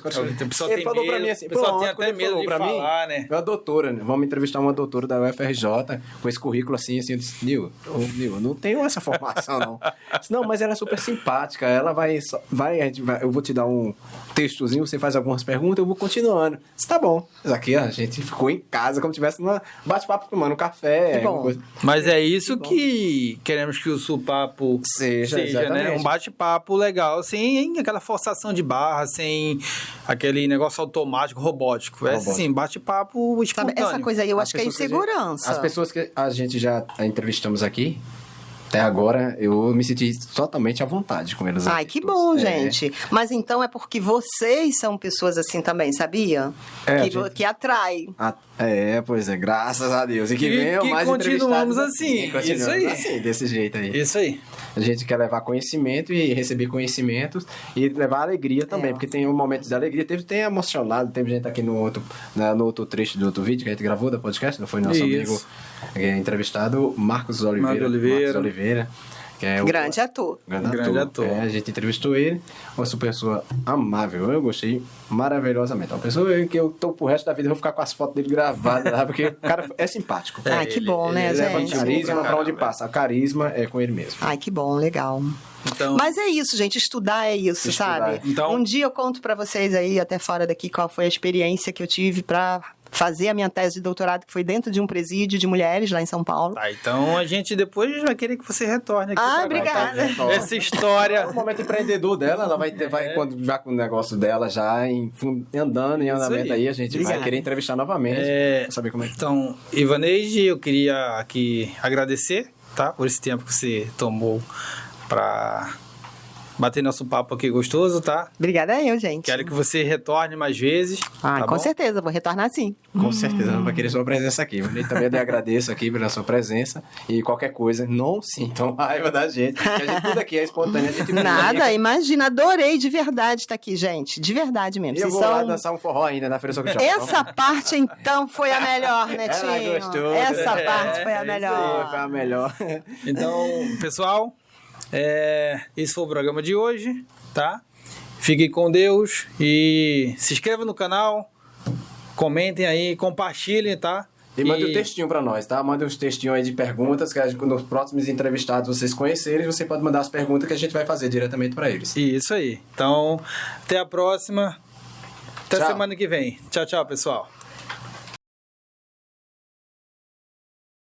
Ele falou pra mim assim, pronto, tem até medo de falar, né? É uma doutora, né? Vamos entrevistar uma doutora da UFRJ com esse currículo assim, eu disse, Nil, eu não tenho essa formação, não. Disse, não, mas ela é super simpática, ela eu vou te dar um textozinho, você faz algumas perguntas, eu vou continuando. Tá bom. Mas aqui a gente ficou em casa como se tivesse numa bate-papo tomando um café. Coisa. Mas é isso que queremos que o Supapo seja, né? Um bate-papo legal, sem aquela forçação de barra, sem aquele negócio automático, robótico. É assim, bate-papo espontâneo. Sabe, essa coisa aí eu acho que é insegurança. As pessoas que a gente já entrevistamos aqui, até agora, eu me senti totalmente à vontade com eles. Ai, que bom, gente. Mas então é porque vocês são pessoas assim também, sabia? Que atrai. Pois é, graças a Deus. E que venham mais continuamos assim. Isso aí. Assim, desse jeito aí. Isso aí. A gente quer levar conhecimento e receber conhecimentos e levar alegria também, porque tem um momento de alegria. Tem emocionado, teve gente aqui no outro trecho do outro vídeo que a gente gravou da podcast, não foi nosso amigo entrevistado, Marcos Oliveira, que é grande ator. Grande ator. A gente entrevistou ele, uma super pessoa amável, eu gostei maravilhosamente. Uma pessoa que eu tô pro resto da vida, eu vou ficar com as fotos dele gravadas lá, porque o cara é simpático. Ai, que bom, né, gente? Leva carisma pra onde passa. A carisma é com ele mesmo. Ai, que bom, legal. Então, mas é isso, gente, estudar é isso, sabe? Então, um dia eu conto pra vocês aí, até fora daqui, qual foi a experiência que eu tive pra fazer a minha tese de doutorado, que foi dentro de um presídio de mulheres lá em São Paulo. Então a gente depois vai querer que você retorne aqui. Obrigada. Essa história. O momento empreendedor dela, ela vai quando já com o negócio dela já andando em andamento aí, a gente vai querer entrevistar novamente pra saber como é que... Então, Ivaneide, eu queria aqui agradecer, tá? Por esse tempo que você tomou pra bater nosso papo aqui gostoso, tá? Obrigada eu, gente. Quero que você retorne mais vezes. Tá com certeza, vou retornar sim. Com certeza, não vai querer sua presença aqui. Eu também lhe agradeço aqui pela sua presença e qualquer coisa, não sintam raiva da gente. A gente tudo aqui é espontâneo. Nada, imagina, adorei de verdade estar aqui, gente. De verdade mesmo. E eu vou lá dançar um forró ainda na Feira São Cristóvão. Essa parte, então, foi a melhor, Netinho. Ela gostou. Essa parte foi a melhor. Foi a melhor. Então, pessoal... esse foi o programa de hoje, tá? Fiquem com Deus e se inscrevam no canal, comentem aí, compartilhem, tá? E mande um textinho pra nós, tá? Mande uns textinhos aí de perguntas que nos próximos entrevistados vocês conhecerem, você pode mandar as perguntas que a gente vai fazer diretamente pra eles. Isso aí. Então, até a próxima. Até semana que vem. Tchau, tchau, pessoal.